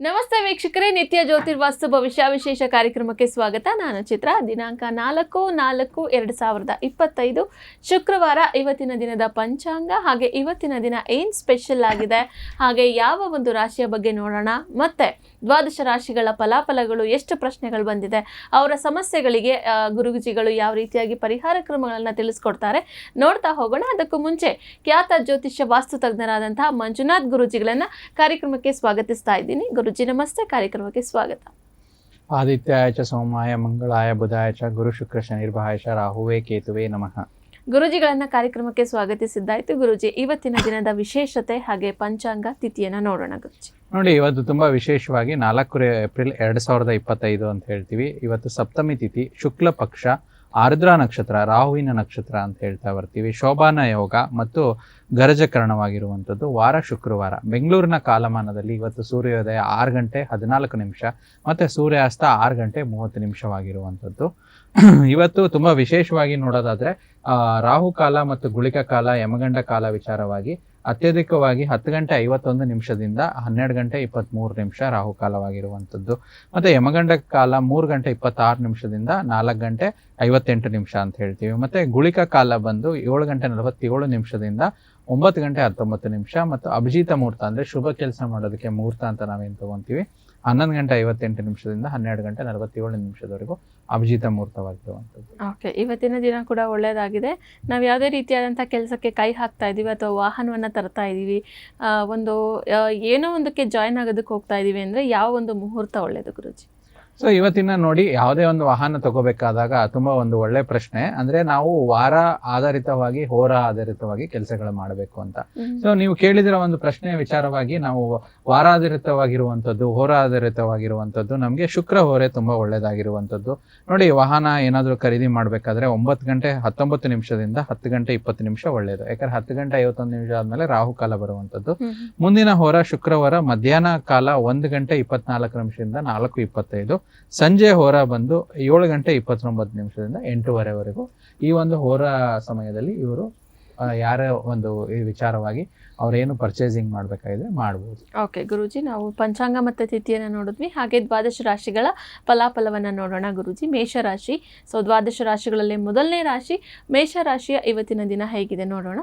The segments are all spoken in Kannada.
ನಮಸ್ತೆ ವೀಕ್ಷಕರೇ, ನಿತ್ಯ ಜ್ಯೋತಿರ್ವಾಸ್ತು ಭವಿಷ್ಯ ವಿಶೇಷ ಕಾರ್ಯಕ್ರಮಕ್ಕೆ ಸ್ವಾಗತ. ನಾನು ಚಿತ್ರ. ದಿನಾಂಕ 4/4/2025 ಶುಕ್ರವಾರ. ಇವತ್ತಿನ ದಿನದ ಪಂಚಾಂಗ ಹಾಗೆ ಇವತ್ತಿನ ದಿನ ಏನು ಸ್ಪೆಷಲ್ ಆಗಿದೆ, ಹಾಗೆ ಯಾವ ಒಂದು ರಾಶಿಯ ಬಗ್ಗೆ ನೋಡೋಣ, ಮತ್ತೆ ದ್ವಾದಶ ರಾಶಿಗಳ ಫಲಾಫಲಗಳು, ಎಷ್ಟು ಪ್ರಶ್ನೆಗಳು ಬಂದಿದೆ, ಅವರ ಸಮಸ್ಯೆಗಳಿಗೆ ಗುರುಜಿಗಳು ಯಾವ ರೀತಿಯಾಗಿ ಪರಿಹಾರ ಕ್ರಮಗಳನ್ನು ತಿಳಿಸ್ಕೊಡ್ತಾರೆ ನೋಡ್ತಾ ಹೋಗೋಣ. ಅದಕ್ಕೂ ಮುಂಚೆ ಖ್ಯಾತ ಜ್ಯೋತಿಷ್ಯ ವಾಸ್ತು ತಜ್ಞರಾದಂತಹ ಮಂಜುನಾಥ್ ಗುರುಜಿಗಳನ್ನ ಕಾರ್ಯಕ್ರಮಕ್ಕೆ ಸ್ವಾಗತಿಸ್ತಾ ಇದ್ದೀನಿ. ಗುರುಜಿ ನಮಸ್ತೆ, ಕಾರ್ಯಕ್ರಮಕ್ಕೆ ಸ್ವಾಗತ. ಆದಿತ್ಯಾಯ ಚ ಸೋಮಾಯ ಮಂಗಳಾಯ ಬುಧಾಯ ಚ ಗುರು ಶುಕ್ರ ಶನಿರ್ಭಾಯ ಚ ರಾಹುವೇ ಕೇತುವೆ ನಮಃ. ಗುರುಜಿಗಳನ್ನ ಕಾರ್ಯಕ್ರಮಕ್ಕೆ ಸ್ವಾಗತಿಸಿದ್ದಾಯ್ತು. ಗುರುಜಿ, ಇವತ್ತಿನ ದಿನದ ವಿಶೇಷತೆ ಹಾಗೆ ಪಂಚಾಂಗ ತಿಥಿಯನ್ನ ನೋಡೋಣ. ಗುರುಜಿ ನೋಡಿ, ಇವತ್ತು ತುಂಬಾ ವಿಶೇಷವಾಗಿ 4 ಏಪ್ರಿಲ್ 2025 ಅಂತ ಹೇಳ್ತೀವಿ. ಇವತ್ತು ಸಪ್ತಮಿ ತಿಥಿ, ಶುಕ್ಲ ಪಕ್ಷ, ಆರ್ದ್ರ ನಕ್ಷತ್ರ, ರಾಹುವಿನ ನಕ್ಷತ್ರ ಅಂತ ಹೇಳ್ತಾ ಬರ್ತೀವಿ. ಶೋಭಾನ ಯೋಗ ಮತ್ತು ಗರಜಕರಣವಾಗಿರುವಂಥದ್ದು. ವಾರ ಶುಕ್ರವಾರ. ಬೆಂಗಳೂರಿನ ಕಾಲಮಾನದಲ್ಲಿ ಇವತ್ತು ಸೂರ್ಯೋದಯ 6 ಗಂಟೆ 14 ನಿಮಿಷ ಮತ್ತು ಸೂರ್ಯಾಸ್ತ 6 ಗಂಟೆ 30 ನಿಮಿಷವಾಗಿರುವಂಥದ್ದು. ಇವತ್ತು ತುಂಬಾ ವಿಶೇಷವಾಗಿ ನೋಡೋದಾದ್ರೆ ರಾಹು ಕಾಲ ಮತ್ತು ಗುಳಿಕ ಕಾಲ, ಯಮಗಂಡ ಕಾಲ ವಿಚಾರವಾಗಿ ಅತ್ಯಧಿಕವಾಗಿ 10 ಗಂಟೆ 51 ನಿಮಿಷದಿಂದ 12 ಗಂಟೆ 23 ನಿಮಿಷ ರಾಹು ಕಾಲವಾಗಿರುವಂಥದ್ದು. ಮತ್ತೆ ಯಮಗಂಡ ಕಾಲ 3 ಗಂಟೆ 26 ನಿಮಿಷದಿಂದ 4 ಗಂಟೆ 58 ನಿಮಿಷ ಅಂತ ಹೇಳ್ತೀವಿ. ಮತ್ತೆ ಗುಳಿಕ ಕಾಲ ಬಂದು 7 ಗಂಟೆ 47 ನಿಮಿಷದಿಂದ 9 ಗಂಟೆ 19 ನಿಮಿಷ. ಮತ್ತು ಅಭಿಜಿತ ಮುಹೂರ್ತ ಅಂದ್ರೆ ಶುಭ ಕೆಲಸ ಮಾಡೋದಕ್ಕೆ ಮುಹೂರ್ತ ಅಂತ ನಾವೇನು ತಗೊಂತೀವಿ 11 ಗಂಟೆ 58 ನಿಮಿಷದಿಂದ 12 ಗಂಟೆ 47 ನಿಮಿಷದವರೆಗೂ ಅಭಿಜಿತ ಮುಹೂರ್ತವಾಗಿರುವಂಥದ್ದು. ಓಕೆ, ಇವತ್ತಿನ ದಿನ ಕೂಡ ಒಳ್ಳೆಯದಾಗಿದೆ. ನಾವು ಯಾವುದೇ ರೀತಿಯಾದಂಥ ಕೆಲಸಕ್ಕೆ ಕೈ ಹಾಕ್ತಾ ಇದ್ದೀವಿ ಅಥವಾ ವಾಹನವನ್ನು ತರ್ತಾ ಇದ್ದೀವಿ, ಒಂದು ಏನೋ ಒಂದಕ್ಕೆ ಜಾಯ್ನ್ ಆಗೋದಕ್ಕೆ ಹೋಗ್ತಾ ಇದ್ದೀವಿ ಅಂದರೆ ಯಾವ ಒಂದು ಮುಹೂರ್ತ ಒಳ್ಳೆಯದು ಗುರುಜಿ? ಸೊ ಇವತ್ತಿನ ನೋಡಿ, ಯಾವುದೇ ಒಂದು ವಾಹನ ತಗೋಬೇಕಾದಾಗ ತುಂಬಾ ಒಂದು ಒಳ್ಳೆ ಪ್ರಶ್ನೆ ಅಂದ್ರೆ ನಾವು ವಾರ ಆಧಾರಿತವಾಗಿ ಹೋರ ಆಧಾರಿತವಾಗಿ ಕೆಲಸಗಳು ಮಾಡಬೇಕು ಅಂತ. ಸೊ ನೀವು ಕೇಳಿದಿರೋ ಒಂದು ಪ್ರಶ್ನೆ ವಿಚಾರವಾಗಿ ನಾವು ವಾರಾಧಾರಿತವಾಗಿರುವಂಥದ್ದು, ಹೋರ ಆಧಾರಿತವಾಗಿರುವಂಥದ್ದು, ನಮಗೆ ಶುಕ್ರ ಹೋರೆ ತುಂಬಾ ಒಳ್ಳೇದಾಗಿರುವಂಥದ್ದು. ನೋಡಿ, ವಾಹನ ಏನಾದರೂ ಖರೀದಿ ಮಾಡಬೇಕಾದ್ರೆ 9 ಗಂಟೆ 19 ನಿಮಿಷದಿಂದ 10 ಗಂಟೆ 20 ನಿಮಿಷ ಒಳ್ಳೇದು. ಯಾಕಂದ್ರೆ 10 ಗಂಟೆ 51 ನಿಮಿಷ ಆದ್ಮೇಲೆ ರಾಹು ಕಾಲ ಬರುವಂಥದ್ದು. ಮುಂದಿನ ಹೋರ ಶುಕ್ರವಾರ ಮಧ್ಯಾಹ್ನ ಕಾಲ 1 ಗಂಟೆ 24 ನಿಮಿಷದಿಂದ 4:25. ಸಂಜೆ ಹೋರ ಬಂದು 7 ಗಂಟೆ 29 ನಿಮಿಷದಿಂದ 8:30ವರೆಗೂ. ಈ ಒಂದು ಹೋರ ಸಮಯದಲ್ಲಿ ಇವರು ಯಾರ ಒಂದು ಈ ವಿಚಾರವಾಗಿ ಅವ್ರೇನು ಪರ್ಚೇಸಿಂಗ್ ಮಾಡ್ಬೇಕಾಗಿದೆ ಮಾಡ್ಬೋದು. ಓಕೆ ಗುರುಜಿ, ನಾವು ಪಂಚಾಂಗ ಮತ್ತು ತಿಥಿಯನ್ನು ನೋಡಿದ್ವಿ, ಹಾಗೆ ದ್ವಾದಶ ರಾಶಿಗಳ ಫಲಾಫಲವನ್ನು ನೋಡೋಣ. ಗುರುಜಿ, ಮೇಷರಾಶಿ. ಸೊ ದ್ವಾದಶ ರಾಶಿಗಳಲ್ಲಿ ಮೊದಲನೇ ರಾಶಿ ಮೇಷರಾಶಿಯ ಇವತ್ತಿನ ದಿನ ಹೇಗಿದೆ ನೋಡೋಣ.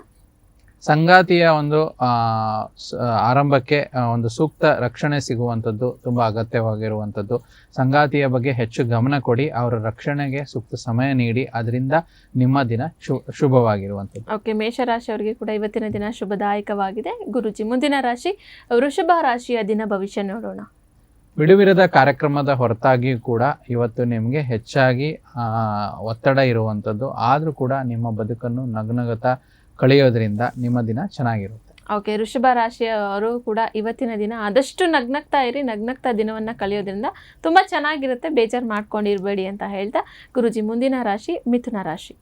ಸಂಗಾತಿಯ ಒಂದು ಆರಂಭಕ್ಕೆ ಒಂದು ಸೂಕ್ತ ರಕ್ಷಣೆ ಸಿಗುವಂಥದ್ದು ತುಂಬಾ ಅಗತ್ಯವಾಗಿರುವಂಥದ್ದು. ಸಂಗಾತಿಯ ಬಗ್ಗೆ ಹೆಚ್ಚು ಗಮನ ಕೊಡಿ, ಅವರ ರಕ್ಷಣೆಗೆ ಸೂಕ್ತ ಸಮಯ ನೀಡಿ, ಅದರಿಂದ ನಿಮ್ಮ ದಿನ ಶುಭವಾಗಿರುವಂಥದ್ದು. ಓಕೆ, ಮೇಷರಾಶಿಯವರಿಗೆ ಕೂಡ ಇವತ್ತಿನ ದಿನ ಶುಭದಾಯಕವಾಗಿದೆ. ಗುರುಜಿ, ಮುಂದಿನ ರಾಶಿ ವೃಷಭ ರಾಶಿಯ ದಿನ ಭವಿಷ್ಯ ನೋಡೋಣ. ಬಿಡುವಿರದ ಕಾರ್ಯಕ್ರಮದ ಹೊರತಾಗಿಯೂ ಕೂಡ ಇವತ್ತು ನಿಮಗೆ ಹೆಚ್ಚಾಗಿ ಒತ್ತಡ ಇರುವಂಥದ್ದು. ಆದರೂ ಕೂಡ ನಿಮ್ಮ ಬದುಕನ್ನು ನಗುನಗುತ್ತಾ ಕಳೆಯೋದ್ರಿಂದ ನಿಮ್ಮ ದಿನ ಚೆನ್ನಾಗಿರುತ್ತೆ. ಓಕೆ, ವೃಷಭ ರಾಶಿಯವರು ಕೂಡ ಇವತ್ತಿನ ದಿನ ಆದಷ್ಟು ನಗ್ನಗ್ತಾ ಇರಿ, ನಗ್ನಗ್ತಾ ದಿನವನ್ನು ಕಳೆಯೋದ್ರಿಂದ ತುಂಬ ಚೆನ್ನಾಗಿರುತ್ತೆ, ಬೇಜಾರು ಮಾಡ್ಕೊಂಡಿರಬೇಡಿ ಅಂತ ಹೇಳ್ತಾ ಗುರುಜಿ, ಮುಂದಿನ ರಾಶಿ ಮಿಥುನ ರಾಶಿ.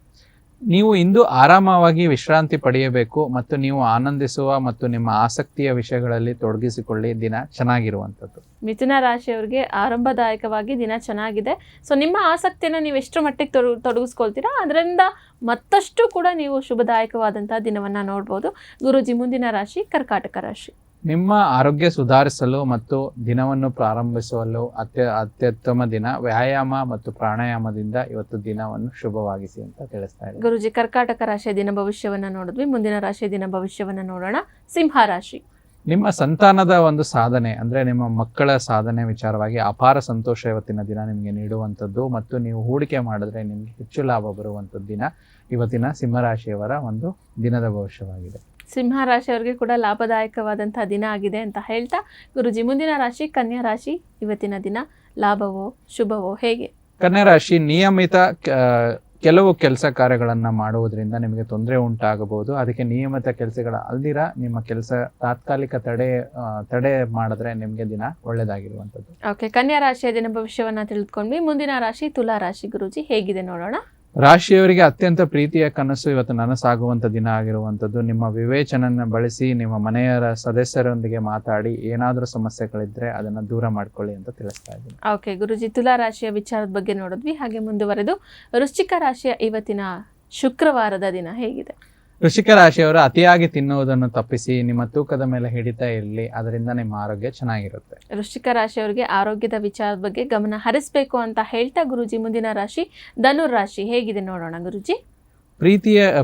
ನೀವು ಇಂದು ಆರಾಮವಾಗಿ ವಿಶ್ರಾಂತಿ ಪಡೆಯಬೇಕು ಮತ್ತು ನೀವು ಆನಂದಿಸುವ ಮತ್ತು ನಿಮ್ಮ ಆಸಕ್ತಿಯ ವಿಷಯಗಳಲ್ಲಿ ತೊಡಗಿಸಿಕೊಳ್ಳಿ, ದಿನ ಚೆನ್ನಾಗಿರುವಂಥದ್ದು. ಮಿಥುನ ರಾಶಿಯವರಿಗೆ ಆರಂಭದಾಯಕವಾಗಿ ದಿನ ಚೆನ್ನಾಗಿದೆ. ಸೊ ನಿಮ್ಮ ಆಸಕ್ತಿಯನ್ನು ನೀವು ಎಷ್ಟು ಮಟ್ಟಿಗೆ ತೊಡಗಿಸ್ಕೊಳ್ತೀರಾ ಅದರಿಂದ ಮತ್ತಷ್ಟು ಕೂಡ ನೀವು ಶುಭದಾಯಕವಾದಂಥ ದಿನವನ್ನು ನೋಡ್ಬೋದು. ಗುರುಜಿ, ಮುಂದಿನ ರಾಶಿ ಕರ್ಕಾಟಕ ರಾಶಿ. ನಿಮ್ಮ ಆರೋಗ್ಯ ಸುಧಾರಿಸಲು ಮತ್ತು ದಿನವನ್ನು ಪ್ರಾರಂಭಿಸಲು ಅತ್ಯುತ್ತಮ ದಿನ. ವ್ಯಾಯಾಮ ಮತ್ತು ಪ್ರಾಣಾಯಾಮದಿಂದ ಇವತ್ತು ದಿನವನ್ನು ಶುಭವಾಗಿಸಿ ಅಂತ ತಿಳಿಸ್ತಾ ಇದ್ದಾರೆ. ಗುರುಜಿ, ಕರ್ಕಾಟಕ ರಾಶಿಯ ದಿನ ಭವಿಷ್ಯವನ್ನು ನೋಡಿದ್ವಿ, ಮುಂದಿನ ರಾಶಿಯ ದಿನ ಭವಿಷ್ಯವನ್ನು ನೋಡೋಣ. ಸಿಂಹ ರಾಶಿ. ನಿಮ್ಮ ಸಂತಾನದ ಒಂದು ಸಾಧನೆ ಅಂದ್ರೆ ನಿಮ್ಮ ಮಕ್ಕಳ ಸಾಧನೆ ವಿಚಾರವಾಗಿ ಅಪಾರ ಸಂತೋಷ ಇವತ್ತಿನ ದಿನ ನಿಮಗೆ ನೀಡುವಂಥದ್ದು ಮತ್ತು ನೀವು ಹೂಡಿಕೆ ಮಾಡಿದ್ರೆ ನಿಮಗೆ ಹೆಚ್ಚು ಲಾಭ ಬರುವಂಥದ್ದು ದಿನ ಇವತ್ತಿನ ಸಿಂಹರಾಶಿಯವರ ಒಂದು ದಿನದ ಭವಿಷ್ಯವಾಗಿದೆ. ಸಿಂಹ ರಾಶಿಯವರಿಗೆ ಕೂಡ ಲಾಭದಾಯಕವಾದಂತಹ ದಿನ ಆಗಿದೆ ಅಂತ ಹೇಳ್ತಾ ಗುರುಜಿ, ಮುಂದಿನ ರಾಶಿ ಕನ್ಯಾ ರಾಶಿ. ಇವತ್ತಿನ ದಿನ ಲಾಭವೋ ಶುಭವೋ ಹೇಗೆ? ಕನ್ಯಾ ರಾಶಿ ನಿಯಮಿತ ಕೆಲವು ಕೆಲಸ ಕಾರ್ಯಗಳನ್ನು ಮಾಡುವುದರಿಂದ ನಿಮಗೆ ತೊಂದರೆ ಉಂಟಾಗಬಹುದು. ಅದಕ್ಕೆ ನಿಯಮಿತ ಕೆಲಸಗಳ ಅಲ್ದಿರ ನಿಮ್ಮ ಕೆಲಸ ತಾತ್ಕಾಲಿಕ ತಡೆ ಮಾಡಿದ್ರೆ ನಿಮಗೆ ದಿನ ಒಳ್ಳೆಯದಾಗಿರುವಂಥದ್ದು. ಓಕೆ, ಕನ್ಯಾ ರಾಶಿಯ ದಿನ ಭವಿಷ್ಯವನ್ನ ತಿಳಿದುಕೊಂಡ್ವಿ. ಮುಂದಿನ ರಾಶಿ ತುಲಾ ರಾಶಿ. ಗುರುಜಿ, ಹೇಗಿದೆ ನೋಡೋಣ. ರಾಶಿಯವರಿಗೆ ಅತ್ಯಂತ ಪ್ರೀತಿಯ ಕನಸು ಇವತ್ತು ನನಸಾಗುವಂಥ ದಿನ ಆಗಿರುವಂಥದ್ದು. ನಿಮ್ಮ ವಿವೇಚನೆಯನ್ನು ಬಳಸಿ ನಿಮ್ಮ ಮನೆಯ ಸದಸ್ಯರೊಂದಿಗೆ ಮಾತಾಡಿ ಏನಾದರೂ ಸಮಸ್ಯೆಗಳಿದ್ರೆ ಅದನ್ನು ದೂರ ಮಾಡ್ಕೊಳ್ಳಿ ಅಂತ ತಿಳಿಸ್ತಾ ಇದ್ದೀನಿ. ಓಕೆ ಗುರುಜಿ, ತುಲಾ ರಾಶಿಯ ವಿಚಾರದ ಬಗ್ಗೆ ನೋಡಿದ್ವಿ. ಹಾಗೆ ಮುಂದುವರೆದು ವೃಶ್ಚಿಕ ರಾಶಿಯ ಇವತ್ತಿನ ಶುಕ್ರವಾರದ ದಿನ ಹೇಗಿದೆ? ವೃಶ್ಚಿಕ ರಾಶಿಯವರು ಅತಿಯಾಗಿ ತಿನ್ನುವುದನ್ನು ತಪ್ಪಿಸಿ ನಿಮ್ಮ ತೂಕದ ಮೇಲೆ ಹಿಡಿತಾ ಇರಲಿ, ಅದರಿಂದ ನಿಮ್ಮ ಆರೋಗ್ಯ ಚೆನ್ನಾಗಿರುತ್ತೆ. ವೃಶ್ಚಿಕ ರಾಶಿಯವರಿಗೆ ಆರೋಗ್ಯದ ವಿಚಾರದ ಬಗ್ಗೆ ಗಮನ ಹರಿಸಬೇಕು ಅಂತ ಹೇಳ್ತಾ ಗುರುಜಿ, ಮುಂದಿನ ರಾಶಿ ಧನುರ್ ರಾಶಿ ಹೇಗಿದೆ ನೋಡೋಣ ಗುರುಜಿ.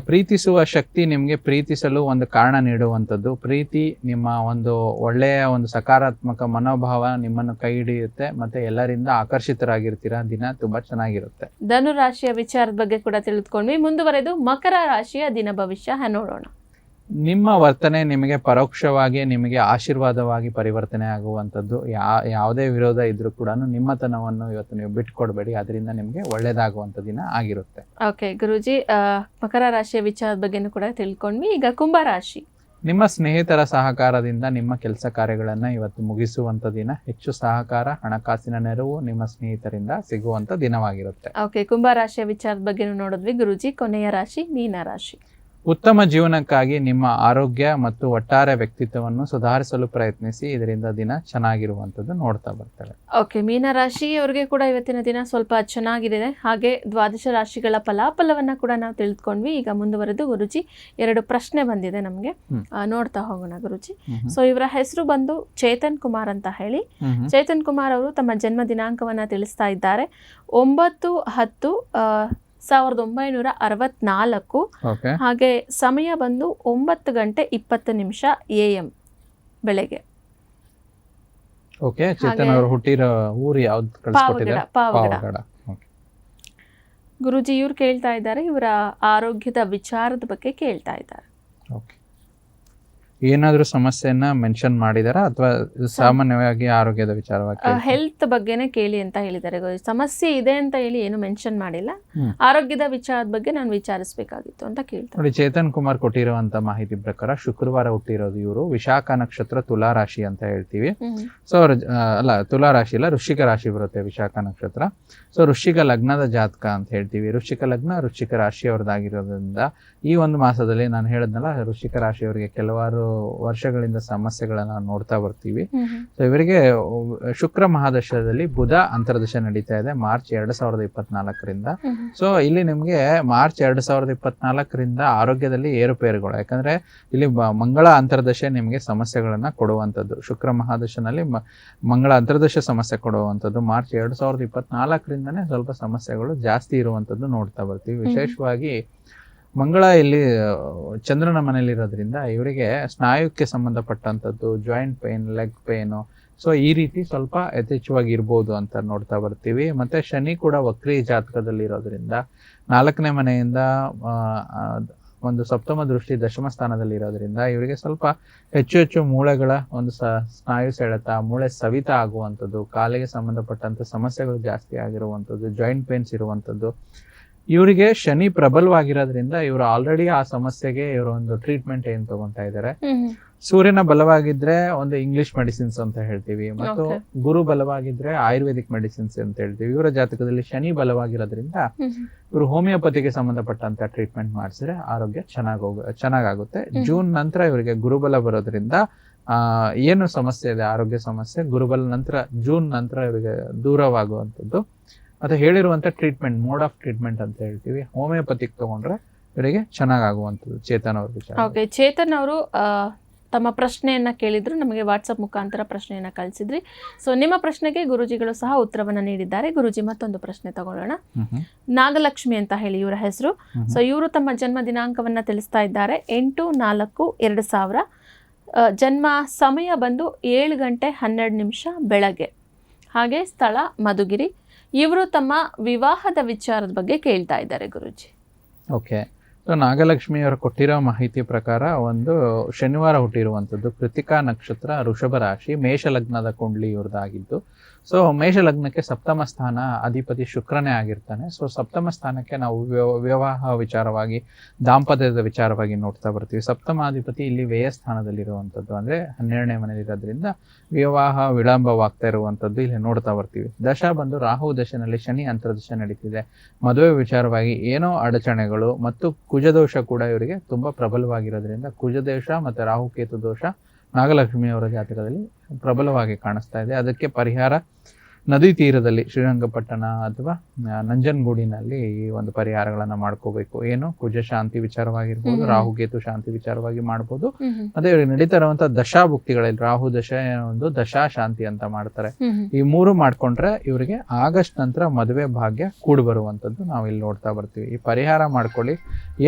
ಪ್ರೀತಿಸುವ ಶಕ್ತಿ ನಿಮಗೆ ಪ್ರೀತಿಸಲು ಒಂದು ಕಾರಣ ನೀಡುವಂಥದ್ದು. ಪ್ರೀತಿ ನಿಮ್ಮ ಒಂದು ಒಳ್ಳೆಯ ಒಂದು ಸಕಾರಾತ್ಮಕ ಮನೋಭಾವ ನಿಮ್ಮನ್ನು ಕೈ ಹಿಡಿಯುತ್ತೆ, ಮತ್ತೆ ಎಲ್ಲರಿಂದ ಆಕರ್ಷಿತರಾಗಿರ್ತೀರಾ. ದಿನ ತುಂಬಾ ಚೆನ್ನಾಗಿರುತ್ತೆ. ಧನು ರಾಶಿಯ ವಿಚಾರದ ಬಗ್ಗೆ ಕೂಡ ತಿಳಿದುಕೊಂಡ್ವಿ. ಮುಂದುವರೆದು ಮಕರ ರಾಶಿಯ ದಿನ ಭವಿಷ್ಯ ನೋಡೋಣ. ನಿಮ್ಮ ವರ್ತನೆ ನಿಮಗೆ ಪರೋಕ್ಷವಾಗಿ ನಿಮಗೆ ಆಶೀರ್ವಾದವಾಗಿ ಪರಿವರ್ತನೆ ಆಗುವಂಥದ್ದು. ಯಾವುದೇ ವಿರೋಧ ಇದ್ರೂ ಕೂಡ ನಿಮ್ಮತನವನ್ನು ಇವತ್ತು ನೀವು ಬಿಟ್ಕೊಡ್ಬೇಡಿ, ಅದರಿಂದ ನಿಮಗೆ ಒಳ್ಳೇದಾಗುವಂಥ ದಿನ ಆಗಿರುತ್ತೆ. ಓಕೆ ಗುರುಜಿ, ಮಕರ ರಾಶಿಯ ವಿಚಾರದ ಬಗ್ಗೆನೂ ಕೂಡ ತಿಳ್ಕೊಂಡ್ವಿ. ಈಗ ಕುಂಭ ರಾಶಿ. ನಿಮ್ಮ ಸ್ನೇಹಿತರ ಸಹಕಾರದಿಂದ ನಿಮ್ಮ ಕೆಲಸ ಕಾರ್ಯಗಳನ್ನು ಇವತ್ತು ಮುಗಿಸುವಂಥ ದಿನ. ಹೆಚ್ಚು ಸಹಕಾರ, ಹಣಕಾಸಿನ ನೆರವು ನಿಮ್ಮ ಸ್ನೇಹಿತರಿಂದ ಸಿಗುವಂಥ ದಿನವಾಗಿರುತ್ತೆ. ಓಕೆ, ಕುಂಭ ರಾಶಿಯ ವಿಚಾರದ ಬಗ್ಗೆನೂ ನೋಡಿದ್ವಿ ಗುರುಜಿ. ಕೊನೆಯ ರಾಶಿ ಮೀನ ರಾಶಿ. ಉತ್ತಮ ಜೀವನಕ್ಕಾಗಿ ನಿಮ್ಮ ಆರೋಗ್ಯ ಮತ್ತು ಒಟ್ಟಾರೆ ವ್ಯಕ್ತಿತ್ವವನ್ನು ಸುಧಾರಿಸಲು ಪ್ರಯತ್ನಿಸಿ, ಇದರಿಂದ ದಿನ ಚೆನ್ನಾಗಿರುವಂಥದ್ದು ನೋಡ್ತಾ ಬರ್ತೇವೆ. ಓಕೆ, ಮೀನರಾಶಿಯವರಿಗೆ ಕೂಡ ಇವತ್ತಿನ ದಿನ ಸ್ವಲ್ಪ ಚೆನ್ನಾಗಿದೆ. ಹಾಗೆ ದ್ವಾದಶ ರಾಶಿಗಳ ಫಲಾಫಲವನ್ನ ಕೂಡ ನಾವು ತಿಳಿದುಕೊಂಡ್ವಿ. ಈಗ ಮುಂದುವರೆದು ಗುರುಜಿ 2 ಪ್ರಶ್ನೆ ಬಂದಿದೆ ನಮಗೆ, ನೋಡ್ತಾ ಹೋಗೋಣ ಗುರುಜಿ. ಸೊ ಇವರ ಹೆಸರು ಬಂದು ಚೇತನ್ ಕುಮಾರ್ ಅಂತ ಹೇಳಿ. ಚೇತನ್ ಕುಮಾರ್ ಅವರು ತಮ್ಮ ಜನ್ಮ ದಿನಾಂಕವನ್ನ ತಿಳಿಸ್ತಾ ಇದ್ದಾರೆ. 9/10 1964. ಹಾಗೆ ಸಮಯ ಬಂದು 9:20 AM ಬೆಳಗ್ಗೆ. ಓಕೆ, ಚೇತನ್ ಅವರು ಹುಟ್ಟಿರೋ ಊರು ಯಾವ್ದು ಕಳಿಸ್ಕೊಟ್ಟಿದ್ದಾರೆ? ಪಾವಗಡ. ಗುರುಜಿ ಇವ್ರು ಕೇಳ್ತಾ ಇದ್ದಾರೆ, ಇವರ ಆರೋಗ್ಯದ ವಿಚಾರದ ಬಗ್ಗೆ ಕೇಳ್ತಾ ಇದ್ದಾರೆ. ಓಕೆ, ಏನಾದರೂ ಸಮಸ್ಯೆಯನ್ನ ಮೆನ್ಷನ್ ಮಾಡಿದಾರಾ ಅಥವಾ ಸಾಮಾನ್ಯವಾಗಿ ಆರೋಗ್ಯದ ವಿಚಾರವಾಗಿ? ಹೆಲ್ತ್ ಬಗ್ಗೆನೇ ಕೇಳಿ ಅಂತ ಹೇಳಿದ್ದಾರೆ. ಸಮಸ್ಯೆ ಇದೆ ಅಂತ ಹೇಳಿ ಏನು ಮೆನ್ಷನ್ ಮಾಡಿಲ್ಲ. ಆರೋಗ್ಯದ ವಿಚಾರದ ಬಗ್ಗೆ ನಾನು ವಿಚಾರಿಸಬೇಕಾಗಿತ್ತು ಅಂತ ಕೇಳ್ತಾರೆ. ನೋಡಿ, ಚೇತನ್ ಕುಮಾರ್ ಕೊಟ್ಟಿರುವಂತ ಮಾಹಿತಿ ಪ್ರಕಾರ ಶುಕ್ರವಾರ ಹುಟ್ಟಿರೋದು ಇವರು. ವಿಶಾಖ ನಕ್ಷತ್ರ, ತುಲಾ ರಾಶಿ ಅಂತ ಹೇಳ್ತೀವಿ. ಸೊ ತುಲಾ ರಾಶಿ ಇಲ್ಲ, ವೃಶ್ಚಿಕ ರಾಶಿ ಬರುತ್ತೆ ವಿಶಾಖ ನಕ್ಷತ್ರ. ಸೊ ವೃಶ್ಚಿಕ ಲಗ್ನದ ಜಾತಕ ಅಂತ ಹೇಳ್ತೀವಿ. ವೃಶ್ಚಿಕ ಲಗ್ನ, ವೃಶ್ಚಿಕ ರಾಶಿಯವ್ರದ್ದಾಗಿರೋದ್ರಿಂದ ಈ ಒಂದು ಮಾಸದಲ್ಲಿ ನಾನು ಹೇಳಿದ್ನಲ್ಲ, ವೃಶ್ಚಿಕ ರಾಶಿಯವರಿಗೆ ಕೆಲವಾರು ವರ್ಷಗಳಿಂದ ಸಮಸ್ಯೆಗಳನ್ನ ನೋಡ್ತಾ ಬರ್ತೀವಿ. ಸೊ ಇವರಿಗೆ ಶುಕ್ರ ಮಹಾದಶದಲ್ಲಿ ಬುಧ ಅಂತರ್ದಶ ನಡೀತಾ ಇದೆ ಮಾರ್ಚ್ 2024ರಿಂದ. ಸೊ ಇಲ್ಲಿ ನಿಮ್ಗೆ ಮಾರ್ಚ್ 2024ರಿಂದ ಆರೋಗ್ಯದಲ್ಲಿ ಏರುಪೇರುಗಳು. ಯಾಕಂದ್ರೆ ಇಲ್ಲಿ ಮಂಗಳ ಅಂತರ್ದಶೆ ನಿಮ್ಗೆ ಸಮಸ್ಯೆಗಳನ್ನ ಕೊಡುವಂಥದ್ದು. ಶುಕ್ರ ಮಹಾದಶನಲ್ಲಿ ಮಂಗಳ ಅಂತರ್ದಶ ಸಮಸ್ಯೆ ಕೊಡುವಂಥದ್ದು. ಮಾರ್ಚ್ 2024ರಿಂದನೇ ಸ್ವಲ್ಪ ಸಮಸ್ಯೆಗಳು ಜಾಸ್ತಿ ಇರುವಂಥದ್ದು ನೋಡ್ತಾ ಬರ್ತೀವಿ. ವಿಶೇಷವಾಗಿ ಮಂಗಳ ಇಲ್ಲಿ ಚಂದ್ರನ ಮನೆಯಲ್ಲಿರೋದ್ರಿಂದ ಇವರಿಗೆ ಸ್ನಾಯುಕ್ಕೆ ಸಂಬಂಧಪಟ್ಟಂಥದ್ದು, joint pain, leg pain, so ಈ ರೀತಿ ಸ್ವಲ್ಪ ಯಥೇಚ್ಛವಾಗಿ ಇರ್ಬೋದು ಅಂತ ನೋಡ್ತಾ ಬರ್ತೀವಿ. ಮತ್ತೆ ಶನಿ ಕೂಡ ವಕ್ರಿ ಜಾತಕದಲ್ಲಿ ಇರೋದ್ರಿಂದ 4ನೇ ಮನೆಯಿಂದ ಒಂದು ಸಪ್ತಮ ದೃಷ್ಟಿ ದಶಮ ಸ್ಥಾನದಲ್ಲಿ ಇರೋದ್ರಿಂದ ಇವರಿಗೆ ಸ್ವಲ್ಪ ಹೆಚ್ಚು ಮೂಳೆಗಳ ಒಂದು ಸ್ನಾಯು ಸೆಳೆತ, ಮೂಳೆ ಸವಿತ ಆಗುವಂಥದ್ದು, ಕಾಲಿಗೆ ಸಂಬಂಧಪಟ್ಟಂತ ಸಮಸ್ಯೆಗಳು ಜಾಸ್ತಿ ಆಗಿರುವಂಥದ್ದು, ಜಾಯಿಂಟ್ ಪೇನ್ಸ್ ಇರುವಂಥದ್ದು. ಇವರಿಗೆ ಶನಿ ಪ್ರಬಲವಾಗಿರೋದ್ರಿಂದ ಇವರು ಆಲ್ರೆಡಿ ಆ ಸಮಸ್ಯೆಗೆ ಇವರು ಒಂದು ಟ್ರೀಟ್ಮೆಂಟ್ ಏನ್ ತಗೊಂತಾ ಇದ್ದಾರೆ. ಸೂರ್ಯನ ಬಲವಾಗಿದ್ರೆ ಒಂದು ಇಂಗ್ಲಿಷ್ ಮೆಡಿಸಿನ್ಸ್ ಅಂತ ಹೇಳ್ತೀವಿ, ಮತ್ತು ಗುರು ಬಲವಾಗಿದ್ರೆ ಆಯುರ್ವೇದಿಕ್ ಮೆಡಿಸಿನ್ಸ್ ಅಂತ ಹೇಳ್ತೀವಿ. ಇವರ ಜಾತಕದಲ್ಲಿ ಶನಿ ಬಲವಾಗಿರೋದ್ರಿಂದ ಇವರು ಹೋಮಿಯೋಪತಿಗೆ ಸಂಬಂಧಪಟ್ಟಂತ ಟ್ರೀಟ್ಮೆಂಟ್ ಮಾಡಿಸಿದ್ರೆ ಆರೋಗ್ಯ ಚೆನ್ನಾಗಾಗುತ್ತೆ. ಜೂನ್ ನಂತರ ಇವರಿಗೆ ಗುರುಬಲ ಬರೋದ್ರಿಂದ ಏನು ಸಮಸ್ಯೆ ಇದೆ, ಆರೋಗ್ಯ ಸಮಸ್ಯೆ, ಗುರುಬಲ ನಂತರ ಜೂನ್ ನಂತರ ಇವರಿಗೆ ದೂರವಾಗುವಂಥದ್ದು. ಮತ್ತೆ ಹೇಳಿರುವಂತ ಟ್ರೀಟ್ಮೆಂಟ್, ಮೋಡ್ ಆಫ್ ಟ್ರೀಟ್ಮೆಂಟ್ ಅಂತ ಹೇಳ್ತೀವಿ, ಹೋಮಿಯೋಪತಿಕ್ ತಗೊಂಡ್ರೆ ಇವರಿಗೆ ಚೆನ್ನಾಗಾಗುವಂಥದ್ದು. ಚೇತನ್ ಅವ್ರ ವಿಚಾರ. ಓಕೆ, ಚೇತನ್ ಅವರು ತಮ್ಮ ಪ್ರಶ್ನೆಯನ್ನ ಕೇಳಿದ್ರು, ನಮಗೆ ವಾಟ್ಸಪ್ ಮುಖಾಂತರ ಪ್ರಶ್ನೆಯನ್ನ ಕಳಿಸಿದ್ರಿ. ಸೊ ನಿಮ್ಮ ಪ್ರಶ್ನೆಗೆ ಗುರುಜಿಗಳು ಸಹ ಉತ್ತರವನ್ನ ನೀಡಿದ್ದಾರೆ. ಗುರುಜಿ ಮತ್ತೊಂದು ಪ್ರಶ್ನೆ ತಗೊಳ್ಳೋಣ. ನಾಗಲಕ್ಷ್ಮಿ ಅಂತ ಹೇಳಿ ಇವರ ಹೆಸರು. ಸೊ ಇವರು ತಮ್ಮ ಜನ್ಮ ದಿನಾಂಕವನ್ನ ತಿಳಿಸ್ತಾ ಇದ್ದಾರೆ. 8/4/2000. ಜನ್ಮ ಸಮಯ ಬಂದು 7:12 ಬೆಳಗ್ಗೆ. ಹಾಗೆ ಸ್ಥಳ ಮಧುಗಿರಿ. ಇವರು ತಮ್ಮ ವಿವಾಹದ ವಿಚಾರದ ಬಗ್ಗೆ ಕೇಳ್ತಾ ಇದ್ದಾರೆ ಗುರುಜಿ. ಓಕೆ, ಸೊ ನಾಗಲಕ್ಷ್ಮಿ ಅವರು ಕೊಟ್ಟಿರೋ ಮಾಹಿತಿ ಪ್ರಕಾರ ಒಂದು ಶನಿವಾರ ಹುಟ್ಟಿರುವಂಥದ್ದು, ಕೃತಿಕಾ ನಕ್ಷತ್ರ, ವೃಷಭ ರಾಶಿ, ಮೇಷ ಲಗ್ನದ ಕುಂಡ್ಲಿ ಇವ್ರದ್ದಾಗಿದ್ದು. ಸೊ ಮೇಷ ಲಗ್ನಕ್ಕೆ ಸಪ್ತಮ ಸ್ಥಾನ ಅಧಿಪತಿ ಶುಕ್ರನೇ ಆಗಿರ್ತಾನೆ. ಸೊ ಸಪ್ತಮ ಸ್ಥಾನಕ್ಕೆ ನಾವು ವಿವಾಹ ವಿಚಾರವಾಗಿ, ದಾಂಪತ್ಯದ ವಿಚಾರವಾಗಿ ನೋಡ್ತಾ ಬರ್ತೀವಿ. ಸಪ್ತಮಾಧಿಪತಿ ಇಲ್ಲಿ ವ್ಯಯ ಸ್ಥಾನದಲ್ಲಿರುವಂಥದ್ದು, ಅಂದ್ರೆ 12ನೇ ಮನೆಯಲ್ಲಿರೋದ್ರಿಂದ ವಿವಾಹ ವಿಳಂಬವಾಗ್ತಾ ಇರುವಂಥದ್ದು ಇಲ್ಲಿ ನೋಡ್ತಾ ಬರ್ತೀವಿ. ದಶ ಬಂದು ರಾಹು ದಶನಲ್ಲಿ ಶನಿ ಅಂತರ್ದಶ ನಡೀತಿದೆ. ಮದುವೆ ವಿಚಾರವಾಗಿ ಏನೋ ಅಡಚಣೆಗಳು ಮತ್ತು ಕುಜದೋಷ ಕೂಡ ಇವರಿಗೆ ತುಂಬಾ ಪ್ರಬಲವಾಗಿರೋದ್ರಿಂದ ಕುಜದೋಷ ಮತ್ತೆ ರಾಹುಕೇತು ದೋಷ ನಾಗಲಕ್ಷ್ಮಿ ಅವರ ಜಾತಕದಲ್ಲಿ ಪ್ರಬಲವಾಗಿ ಕಾಣಿಸ್ತಾ ಇದೆ. ಅದಕ್ಕೆ ಪರಿಹಾರ ನದಿ ತೀರದಲ್ಲಿ ಶ್ರೀರಂಗಪಟ್ಟಣ ಅಥವಾ ನಂಜನಗೂಡಿನಲ್ಲಿ ಈ ಒಂದು ಪರಿಹಾರಗಳನ್ನ ಮಾಡ್ಕೋಬೇಕು. ಏನು ಕುಜ ಶಾಂತಿ ವಿಚಾರವಾಗಿರ್ಬೋದು, ರಾಹುಕೇತು ಶಾಂತಿ ವಿಚಾರವಾಗಿ ಮಾಡ್ಬೋದು. ಮತ್ತೆ ಇವ್ರಿಗೆ ನಡೀತಾ ಇರುವಂತ ದಶಾಭುಕ್ತಿಗಳಲ್ಲಿ ರಾಹು ದಶ ಒಂದು ದಶಾ ಶಾಂತಿ ಅಂತ ಮಾಡ್ತಾರೆ. ಈ ಮೂರು ಮಾಡ್ಕೊಂಡ್ರೆ ಇವರಿಗೆ ಆಗಸ್ಟ್ ನಂತರ ಮದುವೆ ಭಾಗ್ಯ ಕೂಡಿ ಬರುವಂತದ್ದು ನಾವು ಇಲ್ಲಿ ನೋಡ್ತಾ ಬರ್ತೀವಿ. ಈ ಪರಿಹಾರ ಮಾಡ್ಕೊಳ್ಳಿ,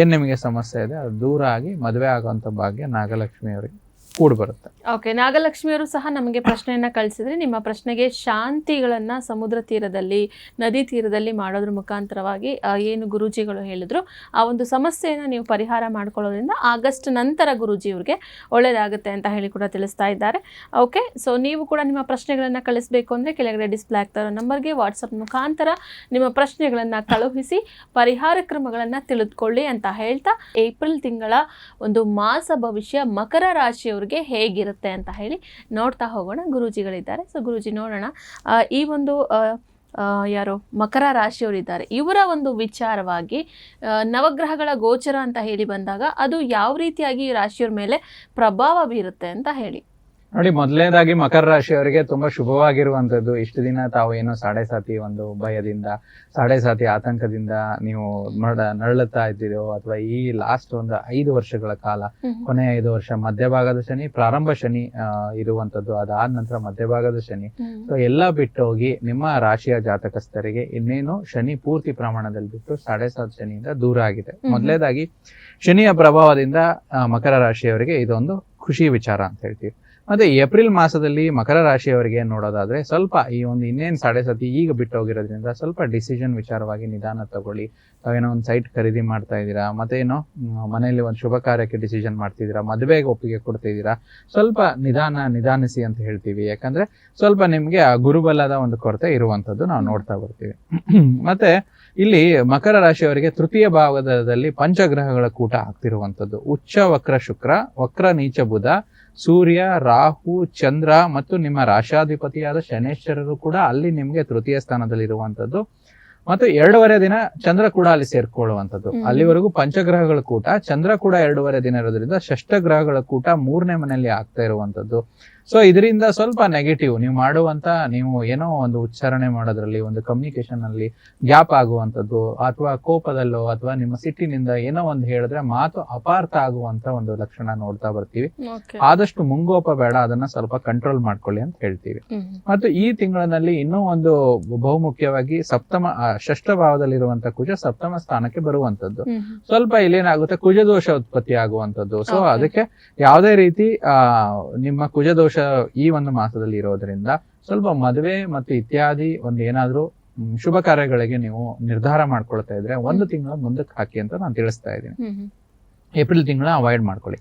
ಏನ್ ನಿಮಗೆ ಸಮಸ್ಯೆ ಇದೆ ಅದು ದೂರ ಆಗಿ ಮದುವೆ ಆಗುವಂತ ಭಾಗ್ಯ ನಾಗಲಕ್ಷ್ಮಿ ಅವರಿಗೆ ಕೂಡಿ ಬರುತ್ತೆ. ಓಕೆ, ನಾಗಲಕ್ಷ್ಮಿಯವರು ಸಹ ನಮಗೆ ಪ್ರಶ್ನೆಯನ್ನ ಕಳಿಸಿದ್ರೆ ನಿಮ್ಮ ಪ್ರಶ್ನೆಗೆ ಶಾಂತಿಗಳನ್ನ ಸಮುದ್ರ ತೀರದಲ್ಲಿ, ನದಿ ತೀರದಲ್ಲಿ ಮಾಡೋದ್ರ ಮುಖಾಂತರವಾಗಿ ಏನು ಗುರೂಜಿಗಳು ಹೇಳಿದ್ರು ಆ ಒಂದು ಸಮಸ್ಯೆಯನ್ನು ನೀವು ಪರಿಹಾರ ಮಾಡ್ಕೊಳ್ಳೋದ್ರಿಂದ ಆಗಸ್ಟ್ ನಂತರ ಗುರೂಜಿಯವ್ರಿಗೆ ಒಳ್ಳೆಯದಾಗುತ್ತೆ ಅಂತ ಹೇಳಿ ಕೂಡ ತಿಳಿಸ್ತಾ ಇದ್ದಾರೆ. ಓಕೆ, ಸೊ ನೀವು ಕೂಡ ನಿಮ್ಮ ಪ್ರಶ್ನೆಗಳನ್ನು ಕಳಿಸಬೇಕು ಅಂದರೆ ಕೆಳಗಡೆ ಡಿಸ್ಪ್ಲೇ ಆಗ್ತಾ ಇರೋ ನಂಬರ್ಗೆ ವಾಟ್ಸಪ್ ಮುಖಾಂತರ ನಿಮ್ಮ ಪ್ರಶ್ನೆಗಳನ್ನು ಕಳುಹಿಸಿ ಪರಿಹಾರ ಕ್ರಮಗಳನ್ನು ತಿಳಿದುಕೊಳ್ಳಿ ಅಂತ ಹೇಳ್ತಾ, ಏಪ್ರಿಲ್ ತಿಂಗಳ ಒಂದು ಮಾಸ ಭವಿಷ್ಯ ಮಕರ ರಾಶಿಯವರು ಹೇಗಿರುತ್ತೆ ಅಂತ ಹೇಳಿ ನೋಡ್ತಾ ಹೋಗೋಣ. ಗುರೂಜಿಗಳಿದ್ದಾರೆ. ಸೊ ಗುರೂಜಿ, ನೋಡೋಣ ಈ ಒಂದು ಯಾರು ಮಕರ ರಾಶಿಯವರಿದ್ದಾರೆ ಇವರ ಒಂದು ವಿಚಾರವಾಗಿ ನವಗ್ರಹಗಳ ಗೋಚರ ಅಂತ ಹೇಳಿ ಬಂದಾಗ ಅದು ಯಾವ ರೀತಿಯಾಗಿ ಈ ರಾಶಿಯವರ ಮೇಲೆ ಪ್ರಭಾವ ಬೀರುತ್ತೆ ಅಂತ ಹೇಳಿ. ನೋಡಿ, ಮೊದಲನೇದಾಗಿ ಮಕರ ರಾಶಿಯವರಿಗೆ ತುಂಬಾ ಶುಭವಾಗಿರುವಂತದ್ದು, ಇಷ್ಟು ದಿನ ತಾವು ಏನೋ ಸಾಡೆ ಸಾತಿ ಒಂದು ಭಯದಿಂದ, ಸಾಡೆ ಸಾತಿ ಆತಂಕದಿಂದ ನೀವು ನರಳುತ್ತಾ ಇದ್ದೀರೋ, ಅಥವಾ ಈ ಲಾಸ್ಟ್ ಒಂದು 5 ವರ್ಷಗಳ ಕಾಲ, ಕೊನೆಯ 5 ವರ್ಷ ಮಧ್ಯಭಾಗದ ಶನಿ, ಪ್ರಾರಂಭ ಶನಿ ಇರುವಂತದ್ದು, ಅದಾದ ನಂತರ ಮಧ್ಯಭಾಗದ ಶನಿ. ಸೊ ಎಲ್ಲ ಬಿಟ್ಟು ಹೋಗಿ ನಿಮ್ಮ ರಾಶಿಯ ಜಾತಕಸ್ಥರಿಗೆ ಇನ್ನೇನು ಶನಿ ಪೂರ್ತಿ ಪ್ರಮಾಣದಲ್ಲಿ ಬಿಟ್ಟು 7.5 ಶನಿಯಿಂದ ದೂರ ಆಗಿದೆ. ಮೊದಲನೇದಾಗಿ ಶನಿಯ ಪ್ರಭಾವದಿಂದ ಮಕರ ರಾಶಿಯವರಿಗೆ ಇದೊಂದು ಖುಷಿ ವಿಚಾರ ಅಂತ ಹೇಳ್ತೀವಿ. ಮತ್ತೆ ಏಪ್ರಿಲ್ ಮಾಸದಲ್ಲಿ ಮಕರ ರಾಶಿಯವರಿಗೆ ನೋಡೋದಾದ್ರೆ ಸ್ವಲ್ಪ ಈ ಒಂದು ಇನ್ನೇನು 7.5 ಈಗ ಬಿಟ್ಟು ಹೋಗಿರೋದ್ರಿಂದ ಸ್ವಲ್ಪ ಡಿಸಿಷನ್ ವಿಚಾರವಾಗಿ ನಿಧಾನ ತಗೊಳ್ಳಿ. ತಾವೇನೋ ಒಂದು ಸೈಟ್ ಖರೀದಿ ಮಾಡ್ತಾ ಇದ್ದೀರಾ, ಮತ್ತೆ ಏನೋ ಮನೆಯಲ್ಲಿ ಒಂದು ಶುಭ ಕಾರ್ಯಕ್ಕೆ ಡಿಸಿಷನ್ ಮಾಡ್ತಿದ್ದೀರಾ, ಮದುವೆಗೆ ಒಪ್ಪಿಗೆ ಕೊಡ್ತಿದ್ದೀರಾ, ಸ್ವಲ್ಪ ನಿಧಾನಿಸಿ ಅಂತ ಹೇಳ್ತೀವಿ. ಯಾಕಂದ್ರೆ ಸ್ವಲ್ಪ ನಿಮ್ಗೆ ಆ ಗುರುಬಲದ ಒಂದು ಕೊರತೆ ಇರುವಂತದ್ದು ನಾವು ನೋಡ್ತಾ ಬರ್ತೀವಿ. ಮತ್ತೆ ಇಲ್ಲಿ ಮಕರ ರಾಶಿಯವರಿಗೆ ತೃತೀಯ ಭಾಗದಲ್ಲಿ ಪಂಚಗ್ರಹಗಳ ಕೂಟ ಆಗ್ತಿರುವಂತದ್ದು. ಉಚ್ಚ ವಕ್ರ ಶುಕ್ರ, ವಕ್ರ ನೀಚ ಬುಧ, ಸೂರ್ಯ, ರಾಹು, ಚಂದ್ರ ಮತ್ತು ನಿಮ್ಮ ರಾಶಾಧಿಪತಿಯಾದ ಶನೇಶ್ವರರು ಕೂಡ ಅಲ್ಲಿ ನಿಮ್ಗೆ ತೃತೀಯ ಸ್ಥಾನದಲ್ಲಿ ಇರುವಂತದ್ದು. ಮತ್ತು 2.5 ದಿನ ಚಂದ್ರ ಕೂಡ ಅಲ್ಲಿ ಸೇರ್ಕೊಳ್ಳುವಂಥದ್ದು. ಅಲ್ಲಿವರೆಗೂ ಪಂಚಗ್ರಹಗಳ ಕೂಟ, ಚಂದ್ರ ಕೂಡ 2.5 ದಿನ ಇರೋದ್ರಿಂದ ಷಷ್ಠ ಗ್ರಹಗಳ ಕೂಟ 3ನೇ ಮನೆಯಲ್ಲಿ ಆಗ್ತಾ ಇರುವಂತದ್ದು. ಸೊ ಇದರಿಂದ ಸ್ವಲ್ಪ ನೆಗೆಟಿವ್, ನೀವು ಏನೋ ಒಂದು ಉಚ್ಚಾರಣೆ ಮಾಡೋದ್ರಲ್ಲಿ, ಒಂದು ಕಮ್ಯುನಿಕೇಶನ್ ಅಲ್ಲಿ ಗ್ಯಾಪ್ ಆಗುವಂಥದ್ದು, ಅಥವಾ ಕೋಪದಲ್ಲೋ ಅಥವಾ ನಿಮ್ಮ ಸಿಟ್ಟಿನಿಂದ ಏನೋ ಒಂದು ಹೇಳಿದ್ರೆ ಮಾತು ಅಪಾರ್ಥ ಆಗುವಂತ ಒಂದು ಲಕ್ಷಣ ನೋಡ್ತಾ ಬರ್ತೀವಿ. ಆದಷ್ಟು ಮುಂಗೋಪ ಬೇಡ, ಅದನ್ನ ಸ್ವಲ್ಪ ಕಂಟ್ರೋಲ್ ಮಾಡ್ಕೊಳ್ಳಿ ಅಂತ ಹೇಳ್ತೀವಿ. ಮತ್ತು ಈ ತಿಂಗಳಿನಲ್ಲಿ ಇನ್ನೂ ಒಂದು ಬಹುಮುಖ್ಯವಾಗಿ ಷಷ್ಠ ಭಾವದಲ್ಲಿರುವಂತ ಕುಜ ಸಪ್ತಮ ಸ್ಥಾನಕ್ಕೆ ಬರುವಂತದ್ದು. ಸ್ವಲ್ಪ ಇಲ್ಲೇನಾಗುತ್ತೆ, ಕುಜದೋಷ ಉತ್ಪತ್ತಿ ಆಗುವಂತದ್ದು. ಸೊ ಅದಕ್ಕೆ ಯಾವುದೇ ರೀತಿ ನಿಮ್ಮ ಕುಜದೋಷ ಈ ಒಂದು ಮಾಸದಲ್ಲಿ ಇರೋದ್ರಿಂದ ಸ್ವಲ್ಪ ಮದುವೆ ಮತ್ತು ಇತ್ಯಾದಿ ಒಂದು ಏನಾದ್ರೂ ಶುಭ ಕಾರ್ಯಗಳಿಗೆ ನೀವು ನಿರ್ಧಾರ ಮಾಡ್ಕೊಳ್ತಾ ಇದ್ರೆ 1 ತಿಂಗಳ ಮುಂದಕ್ಕೆ ಹಾಕಿ ಅಂತ ನಾನು ತಿಳಿಸ್ತಾ ಇದ್ದೀನಿ. ಏಪ್ರಿಲ್ ತಿಂಗಳ ಅವಾಯ್ಡ್ ಮಾಡ್ಕೊಳ್ಳಿ.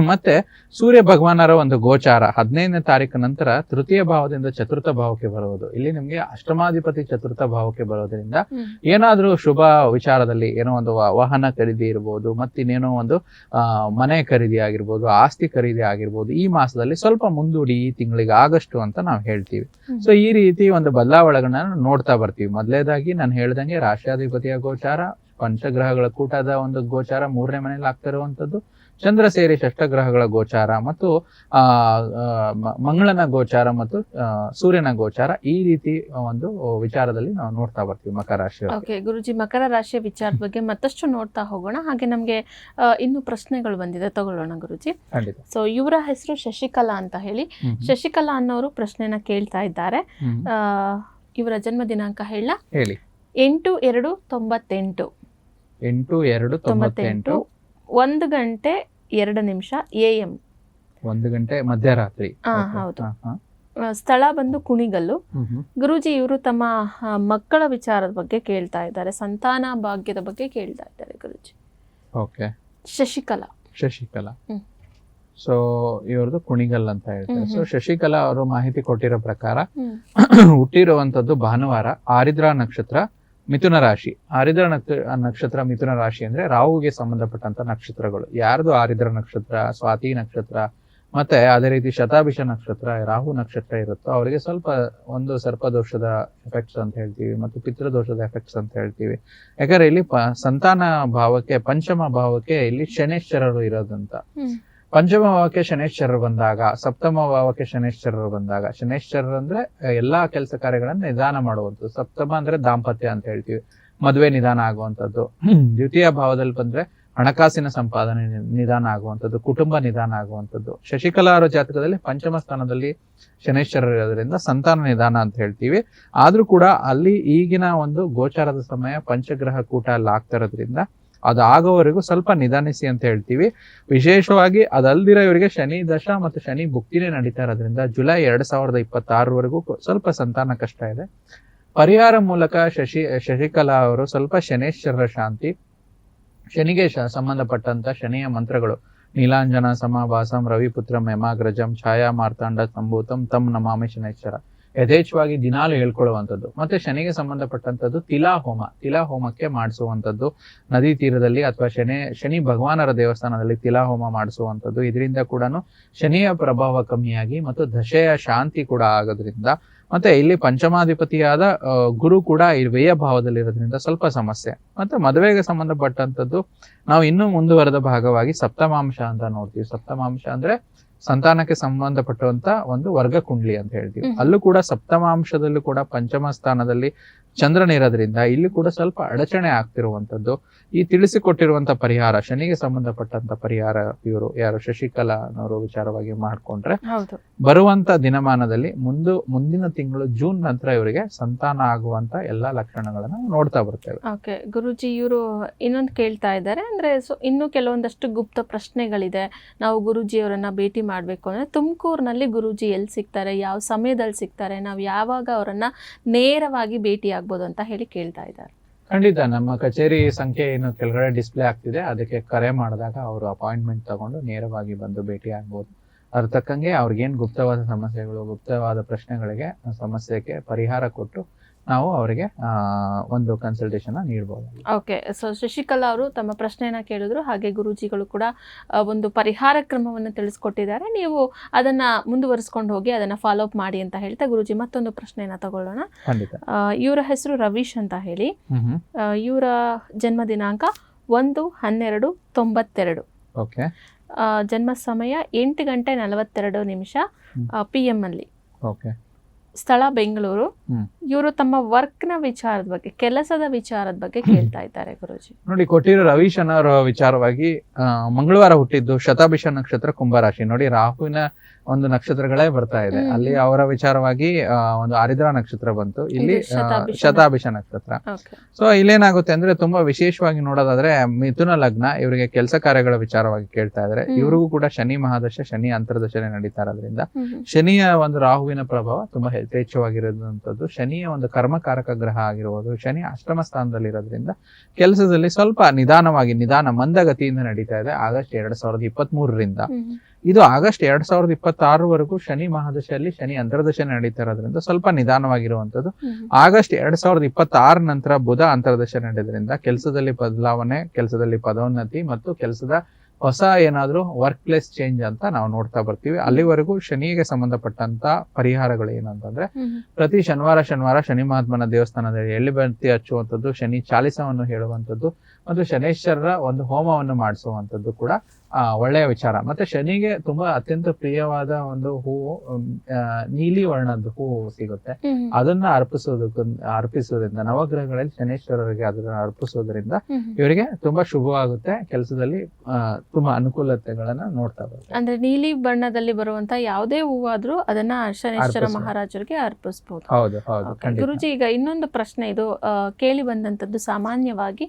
ಮತ್ತೆ ಸೂರ್ಯ ಭಗವಾನರ ಒಂದು ಗೋಚಾರ 15ನೇ ತಾರೀಕು ನಂತರ ತೃತೀಯ ಭಾವದಿಂದ ಚತುರ್ಥ ಭಾವಕ್ಕೆ ಬರುವುದು. ಇಲ್ಲಿ ನಿಮ್ಗೆ ಅಷ್ಟಮಾಧಿಪತಿ ಚತುರ್ಥ ಭಾವಕ್ಕೆ ಬರೋದ್ರಿಂದ ಏನಾದ್ರೂ ಶುಭ ವಿಚಾರದಲ್ಲಿ ಏನೋ ಒಂದು ವಾಹನ ಖರೀದಿ ಇರ್ಬೋದು, ಮತ್ತಿನ್ನೇನೋ ಒಂದು ಮನೆ ಖರೀದಿ ಆಗಿರ್ಬೋದು, ಆಸ್ತಿ ಖರೀದಿ ಆಗಿರ್ಬೋದು, ಈ ಮಾಸದಲ್ಲಿ ಸ್ವಲ್ಪ ಮುಂದೂಡಿ ಈ ತಿಂಗಳಿಗೆ ಆಗಸ್ಟ್ ಅಂತ ನಾವು ಹೇಳ್ತೀವಿ. ಸೊ ಈ ರೀತಿ ಒಂದು ಬದಲಾವಣೆಗಳನ್ನ ನೋಡ್ತಾ ಬರ್ತೀವಿ. ಮೊದಲೇದಾಗಿ ನಾನು ಹೇಳ್ದಂಗೆ ರಾಶಿಯಾಧಿಪತಿಯ ಗೋಚಾರ, ಪಂಚಗ್ರಹಗಳ ಕೂಟದ ಒಂದು ಗೋಚಾರ 3ನೇ ಮನೆಯಲ್ಲಿ ಆಗ್ತಾ ಇರುವಂತದ್ದು, ಚಂದ್ರ ಸೇರಿ ಷಷ್ಠಗ್ರಹಗಳ ಗೋಚಾರ ಮತ್ತು ಮಂಗಳನ ಗೋಚಾರ ಮತ್ತು ಸೂರ್ಯನ ಗೋಚಾರ, ಈ ರೀತಿ ಒಂದು ವಿಚಾರದಲ್ಲಿ ನಾವು ನೋಡ್ತಾ ಬರ್ತೀವಿ ಮಕರ ರಾಶಿ. ಓಕೆ ಗುರುಜಿ, ಮಕರ ರಾಶಿಯ ವಿಚಾರದ ಬಗ್ಗೆ ಮತ್ತಷ್ಟು ನೋಡ್ತಾ ಹೋಗೋಣ. ಹಾಗೆ ನಮ್ಗೆ ಇನ್ನು ಪ್ರಶ್ನೆಗಳು ಬಂದಿದೆ, ತಗೊಳ್ಳೋಣ ಗುರುಜಿ. ಸೊ ಇವರ ಹೆಸರು ಶಶಿಕಲಾ ಅಂತ ಹೇಳಿ. ಶಶಿಕಲಾ ಅನ್ನೋರು ಪ್ರಶ್ನೆನ ಕೇಳ್ತಾ ಇದ್ದಾರೆ. ಇವರ ಜನ್ಮ ದಿನಾಂಕ ಹೇಳಿ 8/2/98. 8/2/98 1 ಗಂಟೆ 2 ನಿಮಿಷ AM. 1 ಗಂಟೆ ಮಧ್ಯರಾತ್ರಿ. ಹೌದು. ಸ್ಥಳ ಬಂದು ಕುಣಿಗಲ್ಲು. ಗುರೂಜಿ, ಇವರು ತಮ್ಮ ಮಕ್ಕಳ ವಿಚಾರದ ಬಗ್ಗೆ ಕೇಳ್ತಾ ಇದ್ದಾರೆ, ಸಂತಾನ ಭಾಗ್ಯದ ಬಗ್ಗೆ ಕೇಳ್ತಾ ಇದ್ದಾರೆ ಗುರೂಜಿ. ಓಕೆ. ಶಶಿಕಲಾ. ಸೊ ಇವ್ರದ್ದು ಕುಣಿಗಲ್ ಅಂತ ಹೇಳ್ತಾರೆ. ಸೊ ಶಶಿಕಲಾ ಅವರು ಮಾಹಿತಿ ಕೊಟ್ಟಿರೋ ಪ್ರಕಾರ ಹುಟ್ಟಿರುವಂತದ್ದು ಭಾನುವಾರ, ಆರಿದ್ರ ನಕ್ಷತ್ರ, ಮಿಥುನ ರಾಶಿ. ಆರಿದ್ರ ನಕ್ಷತ್ರ ಮಿಥುನ ರಾಶಿ ಅಂದ್ರೆ ರಾಹುಗೆ ಸಂಬಂಧಪಟ್ಟಂತ ನಕ್ಷತ್ರಗಳು. ಯಾರ್ದು ಆರಿದ್ರ ನಕ್ಷತ್ರ, ಸ್ವಾತಿ ನಕ್ಷತ್ರ, ಮತ್ತೆ ಅದೇ ರೀತಿ ಶತಾಭಿಷ ನಕ್ಷತ್ರ, ರಾಹು ನಕ್ಷತ್ರ ಇರುತ್ತೋ ಅವರಿಗೆ ಸ್ವಲ್ಪ ಒಂದು ಸರ್ಪದೋಷದ ಎಫೆಕ್ಟ್ಸ್ ಅಂತ ಹೇಳ್ತೀವಿ, ಮತ್ತು ಪಿತೃದೋಷದ ಎಫೆಕ್ಟ್ಸ್ ಅಂತ ಹೇಳ್ತೀವಿ. ಯಾಕಂದ್ರೆ ಇಲ್ಲಿ ಸಂತಾನ ಭಾವಕ್ಕೆ, ಪಂಚಮ ಭಾವಕ್ಕೆ ಇಲ್ಲಿ ಶನೇಶ್ವರರು ಇರೋದಂತ. ಪಂಚಮ ಭಾವಕ್ಕೆ ಶನೇಶ್ವರರು ಬಂದಾಗ, ಸಪ್ತಮ ಭಾವಕ್ಕೆ ಶನೇಶ್ವರರು ಬಂದಾಗ, ಶನೇಶ್ವರರು ಅಂದ್ರೆ ಎಲ್ಲಾ ಕೆಲಸ ಕಾರ್ಯಗಳನ್ನ ನಿಧಾನ ಮಾಡುವಂಥದ್ದು. ಸಪ್ತಮ ಅಂದ್ರೆ ದಾಂಪತ್ಯ ಅಂತ ಹೇಳ್ತೀವಿ, ಮದುವೆ ನಿಧಾನ ಆಗುವಂಥದ್ದು. ದ್ವಿತೀಯ ಭಾವದಲ್ಲಿ ಬಂದ್ರೆ ಹಣಕಾಸಿನ ಸಂಪಾದನೆ ನಿಧಾನ ಆಗುವಂಥದ್ದು, ಕುಟುಂಬ ನಿಧಾನ ಆಗುವಂಥದ್ದು. ಶಶಿಕಲಾ ಅವರ ಜಾತಕದಲ್ಲಿ ಪಂಚಮ ಸ್ಥಾನದಲ್ಲಿ ಶನೇಶ್ವರರು ಇರೋದ್ರಿಂದ ಸಂತಾನ ನಿಧಾನ ಅಂತ ಹೇಳ್ತೀವಿ. ಆದ್ರೂ ಕೂಡ ಅಲ್ಲಿ ಈಗಿನ ಒಂದು ಗೋಚಾರದ ಸಮಯ ಪಂಚಗ್ರಹ ಕೂಟ ಅಲ್ಲಿ ಆಗ್ತಾ ಇರೋದ್ರಿಂದ ಅದು ಆಗೋವರೆಗೂ ಸ್ವಲ್ಪ ನಿಧಾನಿಸಿ ಅಂತ ಹೇಳ್ತೀವಿ. ವಿಶೇಷವಾಗಿ ಅದಲ್ದಿರೋ ಇವರಿಗೆ ಶನಿ ದಶ ಮತ್ತು ಶನಿ ಭುಕ್ತಿನೇ ನಡೀತಾ ಇರೋದ್ರಿಂದ ಜುಲೈ 2026ವರೆಗೂ ಸ್ವಲ್ಪ ಸಂತಾನ ಕಷ್ಟ ಇದೆ. ಪರಿಹಾರ ಮೂಲಕ ಶಶಿಕಲಾ ಅವರು ಸ್ವಲ್ಪ ಶನೇಶ್ವರರ ಶಾಂತಿ, ಶನಿಗೆ ಸಂಬಂಧಪಟ್ಟಂತ ಶನಿಯ ಮಂತ್ರಗಳು, ನೀಲಾಂಜನ ಸಮಾಭಾಸಂ ರವಿಪುತ್ರಂ ಯಮಾಗ್ರಜಂ ಛಾಯಾ ಮಾರ್ತಾಂಡ ಸಂಭೂತಂ ತಂ ನಮಾಮಿ ಶನೇಶ್ವರ ಯಥೇಚ್ಛವಾಗಿ ದಿನಾಲು ಹೇಳ್ಕೊಳ್ಳುವಂಥದ್ದು. ಮತ್ತೆ ಶನಿಗೆ ಸಂಬಂಧಪಟ್ಟಂಥದ್ದು ತಿಲಾ ಹೋಮಕ್ಕೆ ಮಾಡಿಸುವಂಥದ್ದು, ನದಿ ತೀರದಲ್ಲಿ ಅಥವಾ ಶನಿ ಭಗವಾನರ ದೇವಸ್ಥಾನದಲ್ಲಿ ತಿಲಾ ಹೋಮ ಮಾಡಿಸುವಂಥದ್ದು. ಇದರಿಂದ ಕೂಡ ಶನಿಯ ಪ್ರಭಾವ ಕಮ್ಮಿಯಾಗಿ ಮತ್ತು ದಶೆಯ ಶಾಂತಿ ಕೂಡ ಆಗೋದ್ರಿಂದ, ಮತ್ತೆ ಇಲ್ಲಿ ಪಂಚಮಾಧಿಪತಿಯಾದ ಗುರು ಕೂಡ ಈ ವ್ಯಯ ಭಾವದಲ್ಲಿರೋದ್ರಿಂದ ಸ್ವಲ್ಪ ಸಮಸ್ಯೆ. ಮತ್ತೆ ಮದುವೆಗೆ ಸಂಬಂಧಪಟ್ಟಂಥದ್ದು ನಾವು ಇನ್ನೂ ಮುಂದುವರೆದ ಭಾಗವಾಗಿ ಸಪ್ತಮಾಂಶ ಅಂತ ನೋಡ್ತೀವಿ. ಸಪ್ತಮಾಂಶ ಅಂದ್ರೆ ಸಂತಾನಕ್ಕೆ ಸಂಬಂಧಪಟ್ಟಂತ ಒಂದು ವರ್ಗ ಕುಂಡ್ಲಿ ಅಂತ ಹೇಳ್ತೀವಿ. ಅಲ್ಲೂ ಕೂಡ ಸಪ್ತಮಾಂಶದಲ್ಲೂ ಕೂಡ ಪಂಚಮ ಸ್ಥಾನದಲ್ಲಿ ಚಂದ್ರನಿರೋದ್ರಿಂದ ಇಲ್ಲಿ ಕೂಡ ಸ್ವಲ್ಪ ಅಡಚಣೆ ಆಗ್ತಿರುವಂತದ್ದು. ಈ ತಿಳಿಸಿಕೊಟ್ಟಿರುವಂತ ಪರಿಹಾರ, ಶನಿಗೆ ಸಂಬಂಧಪಟ್ಟಂತ ಪರಿಹಾರ ಇವರು ಯಾರು ಶಶಿಕಲಾ ಅನ್ನೋರು ವಿಚಾರವಾಗಿ ಮಾಡ್ಕೊಂಡ್ರೆ ಬರುವಂತ ದಿನಮಾನದಲ್ಲಿ ಮುಂದಿನ ತಿಂಗಳು ಜೂನ್ ನಂತರ ಇವರಿಗೆ ಸಂತಾನ ಆಗುವಂತ ಎಲ್ಲಾ ಲಕ್ಷಣಗಳನ್ನ ನೋಡ್ತಾ ಬರ್ತೇವೆ. ಓಕೆ ಗುರೂಜಿ, ಇವರು ಇನ್ನೊಂದು ಕೇಳ್ತಾ ಇದ್ದಾರೆ, ಅಂದ್ರೆ ಇನ್ನು ಕೆಲವೊಂದಷ್ಟು ಗುಪ್ತ ಪ್ರಶ್ನೆಗಳಿದೆ. ನಾವು ಗುರೂಜಿಯವರನ್ನ ಭೇಟಿ ಮಾಡ್ಬೇಕು ಅಂದ್ರೆ ತುಮಕೂರಿನಲ್ಲಿ ಗುರೂಜಿ ಎಲ್ಲಿ ಸಿಗ್ತಾರೆ, ಯಾವ ಸಮಯದಲ್ಲಿ ಸಿಗ್ತಾರೆ, ನಾವು ಯಾವಾಗ ಅವರನ್ನ ನೇರವಾಗಿ ಭೇಟಿ ಆಗ್ಬೋದು ಅಂತ ಹೇಳಿ ಕೇಳ್ತಾ ಇದ್ದಾರೆ. ಖಂಡಿತ ನಮ್ಮ ಕಚೇರಿ ಸಂಖ್ಯೆ ಏನು ಕೆಳಗಡೆ ಡಿಸ್ಪ್ಲೇ ಆಗ್ತಿದೆ, ಅದಕ್ಕೆ ಕರೆ ಮಾಡಿದಾಗ ಅವರು ಅಪಾಯಿಂಟ್ಮೆಂಟ್ ತಗೊಂಡು ನೇರವಾಗಿ ಬಂದು ಭೇಟಿ ಆಗ್ಬೋದು. ಅದ್ರ ತಕ್ಕಂಗೆ ಅವ್ರಿಗೇನು ಗುಪ್ತವಾದ ಸಮಸ್ಯೆಗಳು, ಗುಪ್ತವಾದ ಪ್ರಶ್ನೆಗಳಿಗೆ ಸಮಸ್ಯೆಗೆ ಪರಿಹಾರ ಕೊಟ್ಟು ನಾವು ಅವರಿಗೆ ಒಂದು ಕನ್ಸಲ್ಟೇಷನ್ ನೀಡಬಹುದು. ಓಕೆ, ಸೊ ಶಶಿಕಲಾ ಅವರು ತಮ್ಮ ಪ್ರಶ್ನೆಯನ್ನ ಕೇಳಿದ್ರು, ಹಾಗೆ ಗುರೂಜಿಗಳು ಕೂಡ ಒಂದು ಪರಿಹಾರ ಕ್ರಮವನ್ನು ತಿಳಿಸ್ಕೊಟ್ಟಿದ್ದಾರೆ. ನೀವು ಅದನ್ನ ಮುಂದುವರಿಸ್ಕೊಂಡು ಹೋಗಿ ಅದನ್ನ ಫಾಲೋ ಅಪ್ ಮಾಡಿ ಅಂತ ಹೇಳ್ತಾ ಗುರೂಜಿ ಮತ್ತೊಂದು ಪ್ರಶ್ನೆಯನ್ನ ತಗೊಳ್ಳೋಣ. ಇವರ ಹೆಸರು ರವೀಶ್ ಅಂತ ಹೇಳಿ, ಇವರ ಜನ್ಮ ದಿನಾಂಕ 1/12/92. ಓಕೆ, ಜನ್ಮ ಸಮಯ 8:42 PM ಅಲ್ಲಿ. ಓಕೆ, ಸ್ಥಳ ಬೆಂಗಳೂರು. ಇವರು ತಮ್ಮ ವರ್ಕ್ ನ ವಿಚಾರದ ಬಗ್ಗೆ, ಕೆಲಸದ ವಿಚಾರದ ಬಗ್ಗೆ ಕೇಳ್ತಾ ಇದ್ದಾರೆ ಗುರೂಜಿ. ನೋಡಿ, ಕೊಟ್ಟಿರೋ ರವೀಶ್ ಅನ್ನೋರ ವಿಚಾರವಾಗಿ ಮಂಗಳವಾರ ಹುಟ್ಟಿದ್ದು, ಶತಾಭಿಷ ನಕ್ಷತ್ರ ಕುಂಭರಾಶಿ. ನೋಡಿ, ರಾಹುವಿನ ಒಂದು ನಕ್ಷತ್ರಗಳೇ ಬರ್ತಾ ಇದೆ. ಅಲ್ಲಿ ಅವರ ವಿಚಾರವಾಗಿ ಒಂದು ಆರಿದ್ರ ನಕ್ಷತ್ರ ಬಂತು, ಇಲ್ಲಿ ಶತಾಭಿಷ ನಕ್ಷತ್ರ. ಸೊ ಇಲ್ಲೇನಾಗುತ್ತೆ ಅಂದ್ರೆ ತುಂಬಾ ವಿಶೇಷವಾಗಿ ನೋಡೋದಾದ್ರೆ ಮಿಥುನ ಲಗ್ನ, ಇವರಿಗೆ ಕೆಲಸ ಕಾರ್ಯಗಳ ವಿಚಾರವಾಗಿ ಕೇಳ್ತಾ ಇದ್ದಾರೆ. ಇವ್ರಿಗೂ ಕೂಡ ಶನಿ ಮಹಾದಶ, ಶನಿ ಅಂತರ್ದಶನೆ ನಡೀತಾ ಇರೋದ್ರಿಂದ ಶನಿಯ ಒಂದು ರಾಹುವಿನ ಪ್ರಭಾವ ತುಂಬಾ ಯಥೇಚ್ಛವಾಗಿರೋದಂಥದ್ದು. ಶನಿಯ ಒಂದು ಕರ್ಮಕಾರಕ ಗ್ರಹ ಆಗಿರುವುದು. ಶನಿ ಅಷ್ಟಮ ಸ್ಥಾನದಲ್ಲಿರೋದ್ರಿಂದ ಕೆಲಸದಲ್ಲಿ ಸ್ವಲ್ಪ ನಿಧಾನ ಮಂದಗತಿಯಿಂದ ನಡೀತಾ ಇದೆ. ಆಗಸ್ಟ್ 2023ರಿಂದ ಇದು ಆಗಸ್ಟ್ 2026ವರೆಗೂ ಶನಿ ಮಹಾದಶೆಯಲ್ಲಿ ಶನಿ ಅಂತರ್ದಶನೆ ನಡೀತಾ ಇರೋದ್ರಿಂದ ಸ್ವಲ್ಪ ನಿಧಾನವಾಗಿರುವಂತದ್ದು. ಆಗಸ್ಟ್ 2026 ನಂತರ ಬುಧ ಅಂತರ್ದಶನೆ ನಡೆಯೋದ್ರಿಂದ ಕೆಲಸದಲ್ಲಿ ಬದಲಾವಣೆ, ಕೆಲಸದಲ್ಲಿ ಪದೋನ್ನತಿ ಮತ್ತು ಕೆಲಸದ ಹೊಸ ಏನಾದ್ರೂ ವರ್ಕ್ ಪ್ಲೇಸ್ ಚೇಂಜ್ ಅಂತ ನಾವು ನೋಡ್ತಾ ಬರ್ತೀವಿ. ಅಲ್ಲಿವರೆಗೂ ಶನಿಗೆ ಸಂಬಂಧಪಟ್ಟಂತ ಪರಿಹಾರಗಳು ಏನಂತಂದ್ರೆ ಪ್ರತಿ ಶನಿವಾರ ಶನಿ ಮಹಾತ್ಮನ ದೇವಸ್ಥಾನದಲ್ಲಿ ಎಳ್ಳಿ ಬತ್ತಿ ಹಚ್ಚುವಂಥದ್ದು, ಶನಿ ಚಾಲಿಸವನ್ನು ಹೇಳುವಂಥದ್ದು ಮತ್ತು ಶನೇಶ್ವರರ ಒಂದು ಹೋಮವನ್ನು ಮಾಡಿಸುವಂಥದ್ದು ಕೂಡ ಒಳ್ಳೆಯ ವಿಚಾರ. ಮತ್ತೆ ಶನಿಗೆ ತುಂಬಾ ಅತ್ಯಂತ ಪ್ರಿಯವಾದ ಒಂದು ಹೂವು, ನೀಲಿ ವರ್ಣದ ಹೂವು ಸಿಗುತ್ತೆ. ಅದನ್ನ ಅರ್ಪಿಸೋದ್ರಿಂದ ನವಗ್ರಹಗಳಲ್ಲಿ ಶನೇಶ್ವರರಿಗೆ ಅದನ್ನ ಅರ್ಪಿಸೋದ್ರಿಂದ ಇವರಿಗೆ ತುಂಬಾ ಶುಭವಾಗುತ್ತೆ. ಕೆಲಸದಲ್ಲಿ ತುಂಬಾ ಅನುಕೂಲತೆಗಳನ್ನ ನೋಡ್ತಾ ಬರ್ತಾರೆ. ಅಂದ್ರೆ ನೀಲಿ ಬಣ್ಣದಲ್ಲಿ ಬರುವಂತ ಯಾವುದೇ ಹೂವಾದ್ರೂ ಅದನ್ನ ಶನೇಶ್ವರ ಮಹಾರಾಜರಿಗೆ ಅರ್ಪಿಸಬಹುದು. ಹೌದು. ಗುರುಜಿ, ಈಗ ಇನ್ನೊಂದು ಪ್ರಶ್ನೆ, ಇದು ಕೇಳಿ ಬಂದಂತದ್ದು ಸಾಮಾನ್ಯವಾಗಿ.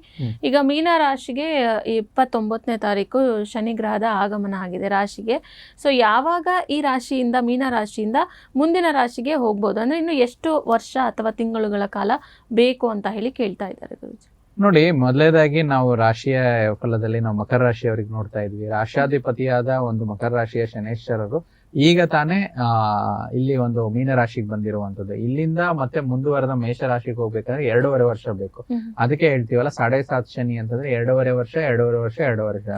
ಈಗ ಮೀನ ರಾಶಿಗೆ 29ನೇ ತಾರೀಕು ಶನಿ ಗ್ರಹದ ಆಗಮನ ಆಗಿದೆ ರಾಶಿಗೆ. ಸೊ ಯಾವಾಗ ಈ ರಾಶಿಯಿಂದ, ಮೀನ ರಾಶಿಯಿಂದ ಮುಂದಿನ ರಾಶಿಗೆ ಹೋಗ್ಬೋದು, ಅಂದ್ರೆ ಇನ್ನು ಎಷ್ಟು ವರ್ಷ ಅಥವಾ ತಿಂಗಳುಗಳ ಕಾಲ ಬೇಕು ಅಂತ ಹೇಳಿ ಕೇಳ್ತಾ ಇದ್ದಾರೆ ಗುರುಜಿ. ನೋಡಿ, ಮೊದಲನೇದಾಗಿ ನಾವು ರಾಶಿಯ ಫಲದಲ್ಲಿ ನಾವು ಮಕರ ರಾಶಿಯವರಿಗೆ ನೋಡ್ತಾ ಇದ್ವಿ. ರಾಶಾಧಿಪತಿಯಾದ ಒಂದು ಮಕರ ರಾಶಿಯ ಶನೇಶ್ವರರು ಈಗ ತಾನೇ ಇಲ್ಲಿ ಒಂದು ಮೀನರಾಶಿಗೆ ಬಂದಿರುವಂತದ್ದು. ಇಲ್ಲಿಂದ ಮತ್ತೆ ಮುಂದುವರೆದ ಮೇಷರಾಶಿಗೆ ಹೋಗ್ಬೇಕಂದ್ರೆ 2.5 ವರ್ಷ ಬೇಕು. ಅದಕ್ಕೆ ಹೇಳ್ತೀವಲ್ಲ 7.5 ಶನಿ ಅಂತಂದ್ರೆ 2.5 ವರ್ಷ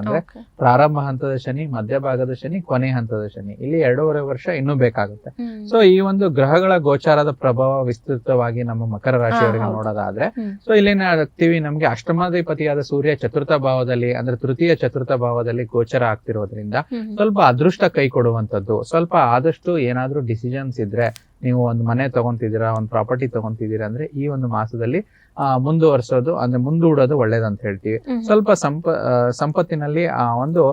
ಅಂದ್ರೆ ಪ್ರಾರಂಭ ಹಂತದ ಶನಿ, ಮಧ್ಯಭಾಗದ ಶನಿ, ಕೊನೆ ಹಂತದ ಶನಿ. ಇಲ್ಲಿ 2.5 ವರ್ಷ ಇನ್ನೂ ಬೇಕಾಗುತ್ತೆ. ಸೊ ಈ ಒಂದು ಗ್ರಹಗಳ ಗೋಚಾರದ ಪ್ರಭಾವ ವಿಸ್ತೃತವಾಗಿ ನಮ್ಮ ಮಕರ ರಾಶಿಯವರಿಗೆ ನೋಡೋದಾದ್ರೆ, ಸೊ ಇಲ್ಲೇನಾಗ್ತೀವಿ, ನಮ್ಗೆ ಅಷ್ಟಮಾಧಿಪತಿಯಾದ ಸೂರ್ಯ ಚತುರ್ಥ ಭಾವದಲ್ಲಿ ಅಂದ್ರೆ ತೃತೀಯ ಚತುರ್ಥ ಭಾವದಲ್ಲಿ ಗೋಚರ ಆಗ್ತಿರೋದ್ರಿಂದ ಸ್ವಲ್ಪ ಅದೃಷ್ಟ ಕೈ ಕೊಡುವಂತದ್ದು. ಸ್ವಲ್ಪ ಆದಷ್ಟು ಏನಾದ್ರೂ ಡಿಸಿಷನ್ಸ್ ಇದ್ರೆ, ನೀವು ಒಂದು ಮನೆ ತಗೊಂತಿದ್ದೀರಾ, ಒಂದು ಪ್ರಾಪರ್ಟಿ ತಗೊಂತಿದ್ದೀರಾ ಅಂದ್ರೆ ಈ ಒಂದು ಮಾಸದಲ್ಲಿ ಮುಂದುವರ್ಸೋದು ಅಂದ್ರೆ ಮುಂದೂಡೋದು ಒಳ್ಳೇದಂತ ಹೇಳ್ತೀವಿ. ಸ್ವಲ್ಪ ಸಂಪತ್ತಿನಲ್ಲಿ ಒಂದು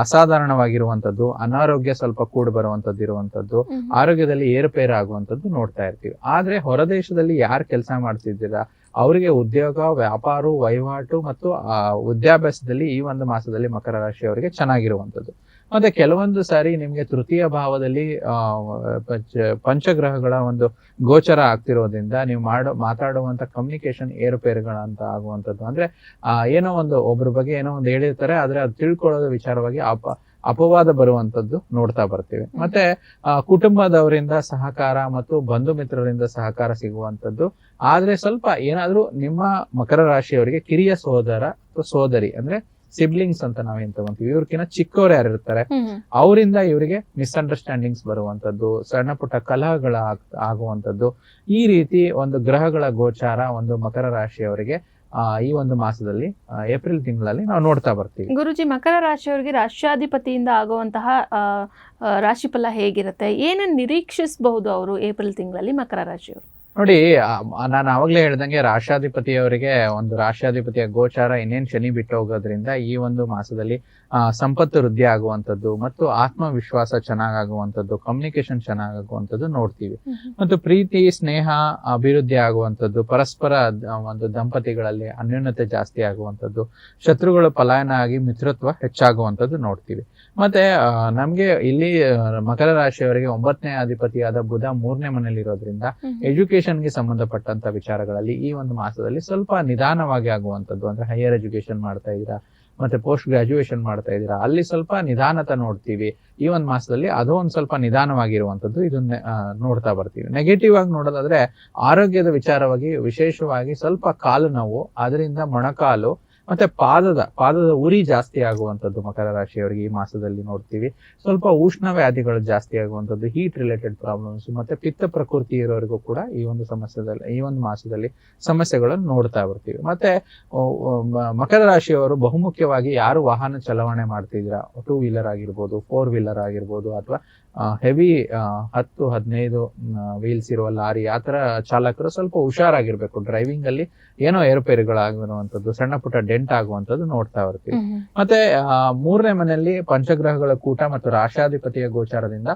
ಅಸಾಧಾರಣವಾಗಿರುವಂತದ್ದು, ಅನಾರೋಗ್ಯ ಸ್ವಲ್ಪ ಕೂಡ್ ಬರುವಂತದ್ದು ಇರುವಂತದ್ದು, ಆರೋಗ್ಯದಲ್ಲಿ ಏರುಪೇರು ಆಗುವಂತದ್ದು ನೋಡ್ತಾ ಇರ್ತೀವಿ. ಆದ್ರೆ ಹೊರದೇಶದಲ್ಲಿ ಯಾರು ಕೆಲಸ ಮಾಡ್ತಿದ್ದೀರಾ ಅವರಿಗೆ ಉದ್ಯೋಗ, ವ್ಯಾಪಾರ, ವಹಿವಾಟು ಮತ್ತು ವಿದ್ಯಾಭ್ಯಾಸದಲ್ಲಿ ಈ ಒಂದು ಮಾಸದಲ್ಲಿ ಮಕರ ರಾಶಿಯವರಿಗೆ ಚೆನ್ನಾಗಿರುವಂತದ್ದು. ಮತ್ತೆ ಕೆಲವೊಂದು ಸಾರಿ ನಿಮ್ಗೆ ತೃತೀಯ ಭಾವದಲ್ಲಿ ಪಂಚಗ್ರಹಗಳ ಒಂದು ಗೋಚರ ಆಗ್ತಿರೋದ್ರಿಂದ ನೀವು ಮಾತಾಡುವಂತ ಕಮ್ಯುನಿಕೇಶನ್ ಏರುಪೇರುಗಳಂತ ಆಗುವಂತದ್ದು. ಅಂದ್ರೆ ಏನೋ ಒಂದು ಒಬ್ರ ಬಗ್ಗೆ ಏನೋ ಒಂದು ಹೇಳಿರ್ತಾರೆ, ಆದ್ರೆ ಅದು ತಿಳ್ಕೊಳ್ಳೋದು ವಿಚಾರವಾಗಿ ಅಪವಾದ ಬರುವಂತದ್ದು ನೋಡ್ತಾ ಬರ್ತೀವಿ. ಮತ್ತೆ ಕುಟುಂಬದವರಿಂದ ಸಹಕಾರ ಮತ್ತು ಬಂಧು ಮಿತ್ರರಿಂದ ಸಹಕಾರ ಸಿಗುವಂತದ್ದು. ಆದ್ರೆ ಸ್ವಲ್ಪ ಏನಾದ್ರೂ ನಿಮ್ಮ ಮಕರ ರಾಶಿಯವರಿಗೆ ಕಿರಿಯ ಸಹೋದರ ಅಥವಾ ಸೋದರಿ ಅಂದ್ರೆ ಸಿಬ್ಲಿಂಗ್ಸ್ ಅಂತ ನಾವೇನ್ ತಗೊಂತೀವಿ, ಇವ್ರಕಿನ್ನ ಚಿಕ್ಕವ್ರು ಯಾರು ಇರ್ತಾರೆ ಅವರಿಂದ ಇವರಿಗೆ ಮಿಸ್ಅಂಡರ್ಸ್ಟ್ಯಾಂಡಿಂಗ್ಸ್ ಬರುವಂತದ್ದು, ಸಣ್ಣ ಪುಟ್ಟ ಕಲಹಗಳ ಆಗುವಂತದ್ದು. ಈ ರೀತಿ ಒಂದು ಗ್ರಹಗಳ ಗೋಚಾರ ಒಂದು ಮಕರ ರಾಶಿಯವರಿಗೆ ಈ ಒಂದು ಮಾಸದಲ್ಲಿ ಏಪ್ರಿಲ್ ತಿಂಗಳಲ್ಲಿ ನಾವು ನೋಡ್ತಾ ಬರ್ತೀವಿ. ಗುರುಜಿ, ಮಕರ ರಾಶಿಯವರಿಗೆ ರಾಷ್ಟ್ರಾಧಿಪತಿಯಿಂದ ಆಗುವಂತಹ ರಾಶಿ ಫಲ ಹೇಗಿರುತ್ತೆ, ಏನನ್ನು ನಿರೀಕ್ಷಿಸಬಹುದು ಅವರು ಏಪ್ರಿಲ್ ತಿಂಗಳಲ್ಲಿ ಮಕರ ರಾಶಿಯವರು? ನೋಡಿ, ನಾನು ಅವಾಗ್ಲೇ ಹೇಳ್ದಂಗೆ ರಾಷ್ಟ್ರಾಧಿಪತಿಯವರಿಗೆ ಒಂದು ರಾಷ್ಟ್ರಾಧಿಪತಿಯ ಗೋಚಾರ ಇನ್ನೇನ್ ಶನಿ ಬಿಟ್ಟು ಹೋಗೋದ್ರಿಂದ ಈ ಒಂದು ಮಾಸದಲ್ಲಿ ಸಂಪತ್ತು ವೃದ್ಧಿ ಆಗುವಂತದ್ದು ಮತ್ತು ಆತ್ಮವಿಶ್ವಾಸ ಚೆನ್ನಾಗಾಗುವಂಥದ್ದು, ಕಮ್ಯುನಿಕೇಶನ್ ಚೆನ್ನಾಗಾಗುವಂಥದ್ದು ನೋಡ್ತೀವಿ. ಮತ್ತು ಪ್ರೀತಿ, ಸ್ನೇಹ ಅಭಿವೃದ್ಧಿ ಆಗುವಂಥದ್ದು, ಪರಸ್ಪರ ಒಂದು ದಂಪತಿಗಳಲ್ಲಿ ಅನ್ಯೋನ್ಯತೆ ಜಾಸ್ತಿ ಆಗುವಂಥದ್ದು, ಶತ್ರುಗಳು ಪಲಾಯನ ಆಗಿ ಮಿತ್ರತ್ವ ಹೆಚ್ಚಾಗುವಂಥದ್ದು ನೋಡ್ತೀವಿ. ಮತ್ತೆ ನಮ್ಗೆ ಇಲ್ಲಿ ಮಕರ ರಾಶಿಯವರಿಗೆ 9ನೇ ಅಧಿಪತಿಯಾದ ಬುಧ 3ನೇ ಮನೇಲಿ ಇರೋದ್ರಿಂದ ಎಜುಕೇಶನ್ಗೆ ಸಂಬಂಧಪಟ್ಟಂತ ವಿಚಾರಗಳಲ್ಲಿ ಈ ಒಂದು ಮಾಸದಲ್ಲಿ ಸ್ವಲ್ಪ ನಿಧಾನವಾಗಿ ಆಗುವಂಥದ್ದು. ಅಂದ್ರೆ ಹೈಯರ್ ಎಜುಕೇಶನ್ ಮಾಡ್ತಾ ಇದ್ದೀರಾ ಮತ್ತೆ ಪೋಸ್ಟ್ ಗ್ರಾಜುಯೇಷನ್ ಮಾಡ್ತಾ ಇದ್ದೀರಾ, ಅಲ್ಲಿ ಸ್ವಲ್ಪ ನಿಧಾನತೆ ನೋಡ್ತೀವಿ. ಈ ಒಂದು ಮಾಸದಲ್ಲಿ ಅದು ಒಂದ್ ಸ್ವಲ್ಪ ನಿಧಾನವಾಗಿರುವಂತದ್ದು ಇದನ್ನ ನೋಡ್ತಾ ಬರ್ತೀವಿ. ನೆಗೆಟಿವ್ ಆಗಿ ನೋಡೋದಾದ್ರೆ ಆರೋಗ್ಯದ ವಿಚಾರವಾಗಿ ವಿಶೇಷವಾಗಿ ಸ್ವಲ್ಪ ಕಾಲು ನೋವು, ಅದರಿಂದ ಮೊಣಕಾಲು ಮತ್ತೆ ಪಾದದ ಉರಿ ಜಾಸ್ತಿ ಆಗುವಂಥದ್ದು ಮಕರ ರಾಶಿಯವರಿಗೆ ಈ ಮಾಸದಲ್ಲಿ ನೋಡ್ತೀವಿ. ಸ್ವಲ್ಪ ಉಷ್ಣ ವ್ಯಾಧಿಗಳು ಜಾಸ್ತಿ ಆಗುವಂಥದ್ದು, ಹೀಟ್ ರಿಲೇಟೆಡ್ ಪ್ರಾಬ್ಲಮ್ಸ್ ಮತ್ತೆ ಪಿತ್ತ ಪ್ರಕೃತಿ ಇರೋರಿಗೂ ಕೂಡ ಈ ಒಂದು ಮಾಸದಲ್ಲಿ ಸಮಸ್ಯೆಗಳನ್ನು ನೋಡ್ತಾ ಬರ್ತೀವಿ. ಮತ್ತೆ ಮಕರ ರಾಶಿಯವರು ಬಹುಮುಖ್ಯವಾಗಿ ಯಾರು ವಾಹನ ಚಲಾವಣೆ ಮಾಡ್ತಿದ್ದೀರಾ, 2 ವೀಲರ್ ಆಗಿರ್ಬೋದು, 4 ವೀಲರ್ ಆಗಿರ್ಬೋದು, ಅಥವಾ ಹೆವಿ 10-15 ವೀಲ್ಸ್ ಇರುವ ಲಾರಿ ಆ ತರ ಚಾಲಕರು ಸ್ವಲ್ಪ ಹುಷಾರಾಗಿರ್ಬೇಕು. ಡ್ರೈವಿಂಗ್ ಅಲ್ಲಿ ಏನೋ ಏರುಪೇರುಗಳಾಗಿರುವಂತದ್ದು, ಸಣ್ಣ ಪುಟ್ಟ ಡೆಂಟ್ ಆಗುವಂತದ್ದು ನೋಡ್ತಾ ಬರ್ತೀವಿ. ಮತ್ತೆ 3ನೇ ಮನೆಯಲ್ಲಿ ಪಂಚಗ್ರಹಗಳ ಕೂಟ ಮತ್ತು ರಾಷ್ಟ್ರಾಧಿಪತಿಯ ಗೋಚಾರದಿಂದ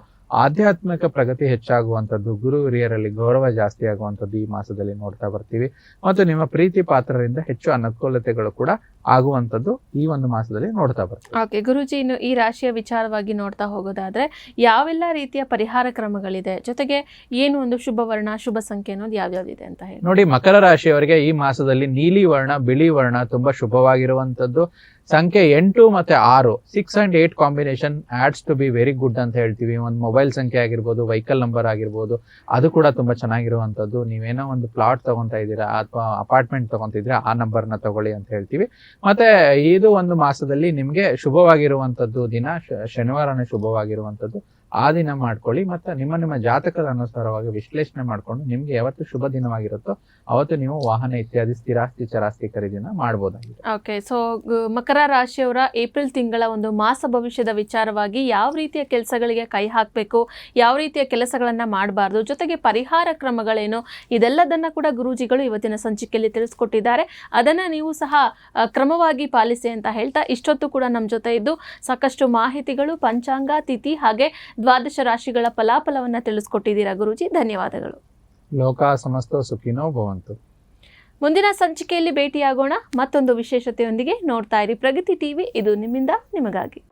ಆಧ್ಯಾತ್ಮಿಕ ಪ್ರಗತಿ ಹೆಚ್ಚಾಗುವಂಥದ್ದು, ಗುರು ಹಿರಿಯರಲ್ಲಿ ಗೌರವ ಜಾಸ್ತಿ ಆಗುವಂಥದ್ದು ಈ ಮಾಸದಲ್ಲಿ ನೋಡ್ತಾ ಬರ್ತೀವಿ. ಮತ್ತು ನಿಮ್ಮ ಪ್ರೀತಿ ಪಾತ್ರರಿಂದ ಹೆಚ್ಚು ಅನುಕೂಲತೆಗಳು ಕೂಡ ಆಗುವಂಥದ್ದು ಈ ಒಂದು ಮಾಸದಲ್ಲಿ ನೋಡ್ತಾ ಬರ್ತೀವಿ. ಓಕೆ ಗುರುಜಿ, ಇನ್ನು ಈ ರಾಶಿಯ ವಿಚಾರವಾಗಿ ನೋಡ್ತಾ ಹೋಗೋದಾದ್ರೆ ಯಾವೆಲ್ಲ ರೀತಿಯ ಪರಿಹಾರ ಕ್ರಮಗಳಿದೆ, ಜೊತೆಗೆ ಏನು ಒಂದು ಶುಭ ವರ್ಣ, ಶುಭ ಸಂಖ್ಯೆ ಅನ್ನೋದು ಯಾವ್ಯಾವ್ದಿದೆ ಅಂತ ಹೇಳಿ ನೋಡಿ. ಮಕರ ರಾಶಿಯವರಿಗೆ ಈ ಮಾಸದಲ್ಲಿ ನೀಲಿ ವರ್ಣ, ಬಿಳಿ ವರ್ಣ ತುಂಬಾ ಶುಭವಾಗಿರುವಂತದ್ದು. ಸಂಖ್ಯೆ 8 ಮತ್ತೆ 6, 6 and 8 combination odds to be very good ಅಂತ ಹೇಳ್ತೀವಿ. ಒಂದು ಮೊಬೈಲ್ ಸಂಖ್ಯೆ ಆಗಿರ್ಬೋದು, ವೆಹಿಕಲ್ ನಂಬರ್ ಆಗಿರ್ಬೋದು, ಅದು ಕೂಡ ತುಂಬಾ ಚೆನ್ನಾಗಿರುವಂತದ್ದು. ನೀವೇನೋ ಒಂದು ಪ್ಲಾಟ್ ತಗೊಂತಾ ಇದ್ದೀರಾ ಅಥವಾ ಅಪಾರ್ಟ್ಮೆಂಟ್ ತಗೊಂತಿದ್ರೆ ಆ ನಂಬರ್ನ ತಗೊಳ್ಳಿ ಅಂತ ಹೇಳ್ತೀವಿ. ಮತ್ತೆ ಇದು ಒಂದು ಮಾಸದಲ್ಲಿ ನಿಮ್ಗೆ ಶುಭವಾಗಿರುವಂತದ್ದು ದಿನ ಶನಿವಾರನೇ ಶುಭವಾಗಿರುವಂತದ್ದು. ಆ ದಿನ ಮಾಡ್ಕೊಳ್ಳಿ. ಮತ್ತೆ ನಿಮ್ಮ ಜಾತಕದ ಅನುಸಾರವಾಗಿ ವಿಶ್ಲೇಷಣೆ ಮಾಡ್ಕೊಂಡು ನಿಮ್ಗೆ ಯಾವತ್ತು ಶುಭ ದಿನವಾಗಿರುತ್ತೋ ಅವತ್ತು ನೀವು ವಾಹನ ಇತ್ಯಾದಿ ಸ್ಥಿರಾಸ್ತಿ ಚರಾಸ್ತಿ ಖರೀದಿನ ಮಾಡಬಹುದಾಗಿದೆ. ಓಕೆ, ಸೊ ಮಕರ ರಾಶಿಯವರ ಏಪ್ರಿಲ್ ತಿಂಗಳ ಒಂದು ಮಾಸ ಭವಿಷ್ಯದ ವಿಚಾರವಾಗಿ ಯಾವ ರೀತಿಯ ಕೆಲಸಗಳಿಗೆ ಕೈ ಹಾಕಬೇಕು, ಯಾವ ರೀತಿಯ ಕೆಲಸಗಳನ್ನ ಮಾಡಬಾರ್ದು, ಜೊತೆಗೆ ಪರಿಹಾರ ಕ್ರಮಗಳೇನು, ಇದೆಲ್ಲದನ್ನ ಕೂಡ ಗುರೂಜಿಗಳು ಇವತ್ತಿನ ಸಂಚಿಕೆಯಲ್ಲಿ ತಿಳಿಸ್ಕೊಟ್ಟಿದ್ದಾರೆ. ಅದನ್ನ ನೀವು ಸಹ ಕ್ರಮವಾಗಿ ಪಾಲಿಸಿ ಅಂತ ಹೇಳ್ತಾ ಇಷ್ಟೊತ್ತು ಕೂಡ ನಮ್ಮ ಜೊತೆ ಇದ್ದು ಸಾಕಷ್ಟು ಮಾಹಿತಿಗಳು, ಪಂಚಾಂಗ, ತಿಥಿ ಹಾಗೆ ದ್ವಾದಶ ರಾಶಿಗಳ ಫಲಾಫಲವನ್ನ ತಿಳಿಸ್ಕೊಟ್ಟಿದ್ದೀರಾ ಗುರೂಜಿ, ಧನ್ಯವಾದಗಳು. ಲೋಕ ಸಮಸ್ತ ಸುಖಿನೋ ಭವಂತು. ಮುಂದಿನ ಸಂಚಿಕೆಯಲ್ಲಿ ಭೇಟಿಯಾಗೋಣ ಮತ್ತೊಂದು ವಿಶೇಷತೆಯೊಂದಿಗೆ. ನೋಡ್ತಾ ಇರಿ ಪ್ರಗತಿ ಟಿವಿ, ಇದು ನಿಮ್ಮಿಂದ ನಿಮಗಾಗಿ.